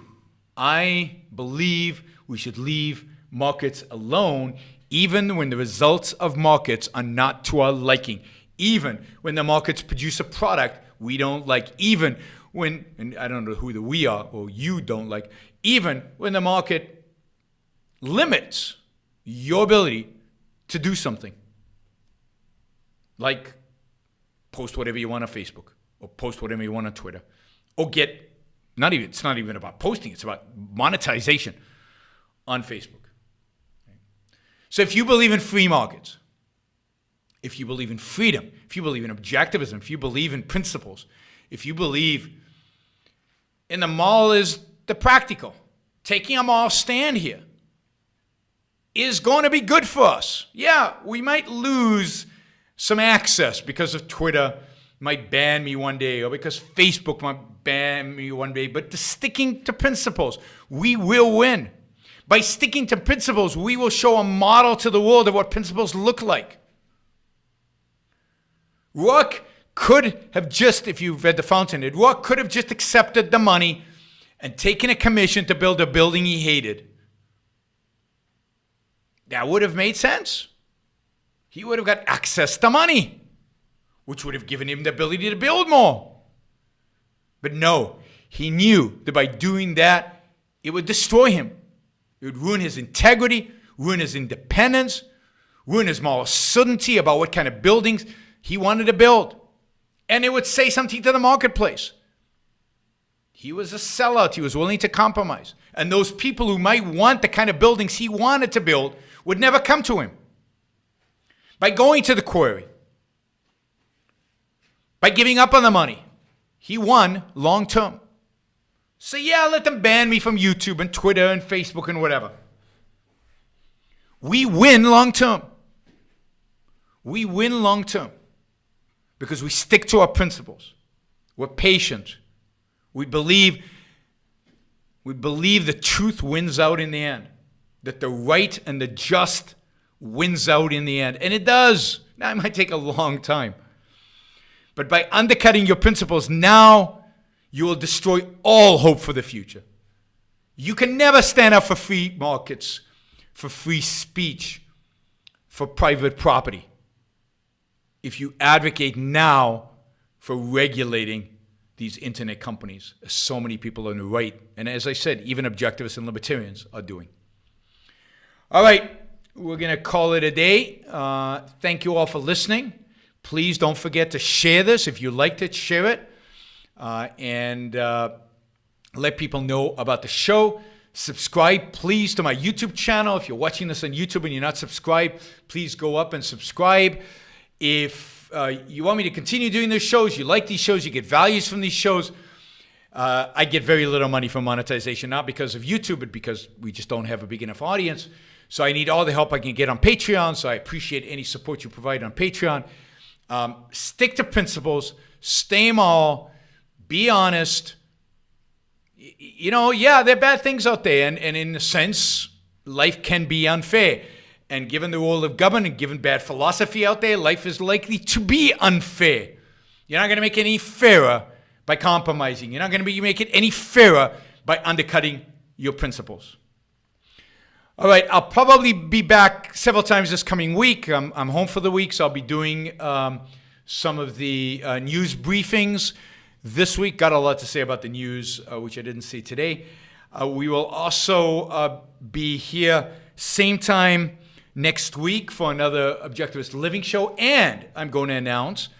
I believe we should leave markets alone, even when the results of markets are not to our liking, even when the markets produce a product we don't like, even when, and I don't know who the we are or you don't like, even when the market limits your ability to do something. Like post whatever you want on Facebook or post whatever you want on Twitter or it's not even about posting, it's about monetization on Facebook. So if you believe in free markets, if you believe in freedom, if you believe in objectivism, if you believe in principles, if you believe in the moral is the practical, taking a moral stand here is going to be good for us. Yeah, we might lose some access because of Twitter might ban me one day or because Facebook might ban me one day, but sticking to principles, we will win. By sticking to principles, we will show a model to the world of what principles look like. Rook could have just, if you've read The Fountainhead, Rook could have just accepted the money and taken a commission to build a building he hated. That would have made sense. He would have got access to money, which would have given him the ability to build more. But no, he knew that by doing that, it would destroy him. It would ruin his integrity, ruin his independence, ruin his moral certainty about what kind of buildings he wanted to build. And it would say something to the marketplace. He was a sellout. He was willing to compromise. And those people who might want the kind of buildings he wanted to build would never come to him. By going to the quarry, by giving up on the money, he won long term. So yeah, let them ban me from YouTube and Twitter and Facebook and whatever. We win long term. We win long term because we stick to our principles. We're patient. We believe the truth wins out in the end, that the right and the just wins out in the end. And it does. Now, it might take a long time. But by undercutting your principles now, you will destroy all hope for the future. You can never stand up for free markets, for free speech, for private property if you advocate now for regulating these internet companies, as so many people on the right, and as I said, even objectivists and libertarians are doing. All right, we're going to call it a day. Thank you all for listening. Please don't forget to share this. If you liked it, share it. And let people know about the show. Subscribe, please, to my YouTube channel. If you're watching this on YouTube and you're not subscribed, please go up and subscribe. If you want me to continue doing these shows, you like these shows, you get values from these shows, I get very little money from monetization, not because of YouTube, but because we just don't have a big enough audience. So I need all the help I can get on Patreon, so I appreciate any support you provide on Patreon. Stick to principles, stay moral, be honest. You know, yeah, there are bad things out there, and in a sense, life can be unfair. And given the role of government and given bad philosophy out there, life is likely to be unfair. You're not going to make it any fairer by compromising. You're not going to make it any fairer by undercutting your principles. All right, I'll probably be back several times this coming week. I'm home for the week, so I'll be doing some of the news briefings this week. Got a lot to say about the news, which I didn't say today. We will also be here same time next week for another Objectivist Living show. And I'm going to announce,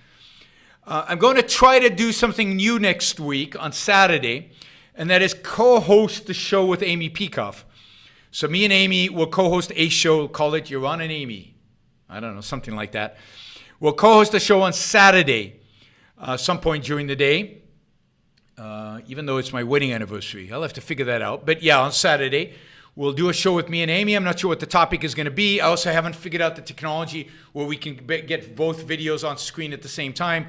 I'm going to try to do something new next week on Saturday, and that is co-host the show with Amy Peikoff. So me and Amy will co-host a show, call it Yaron and Amy. I don't know, something like that. We'll co-host a show on Saturday, some point during the day, even though it's my wedding anniversary. I'll have to figure that out. But yeah, on Saturday, we'll do a show with me and Amy. I'm not sure what the topic is going to be. I also haven't figured out the technology where we can get both videos on screen at the same time.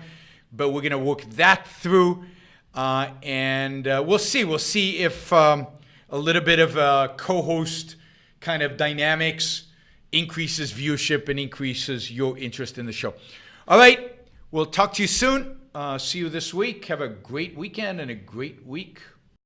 But we're going to work that through. And we'll see. We'll see if a little bit of co-host kind of dynamics increases viewership and increases your interest in the show. All right. We'll talk to you soon. See you this week. Have a great weekend and a great week.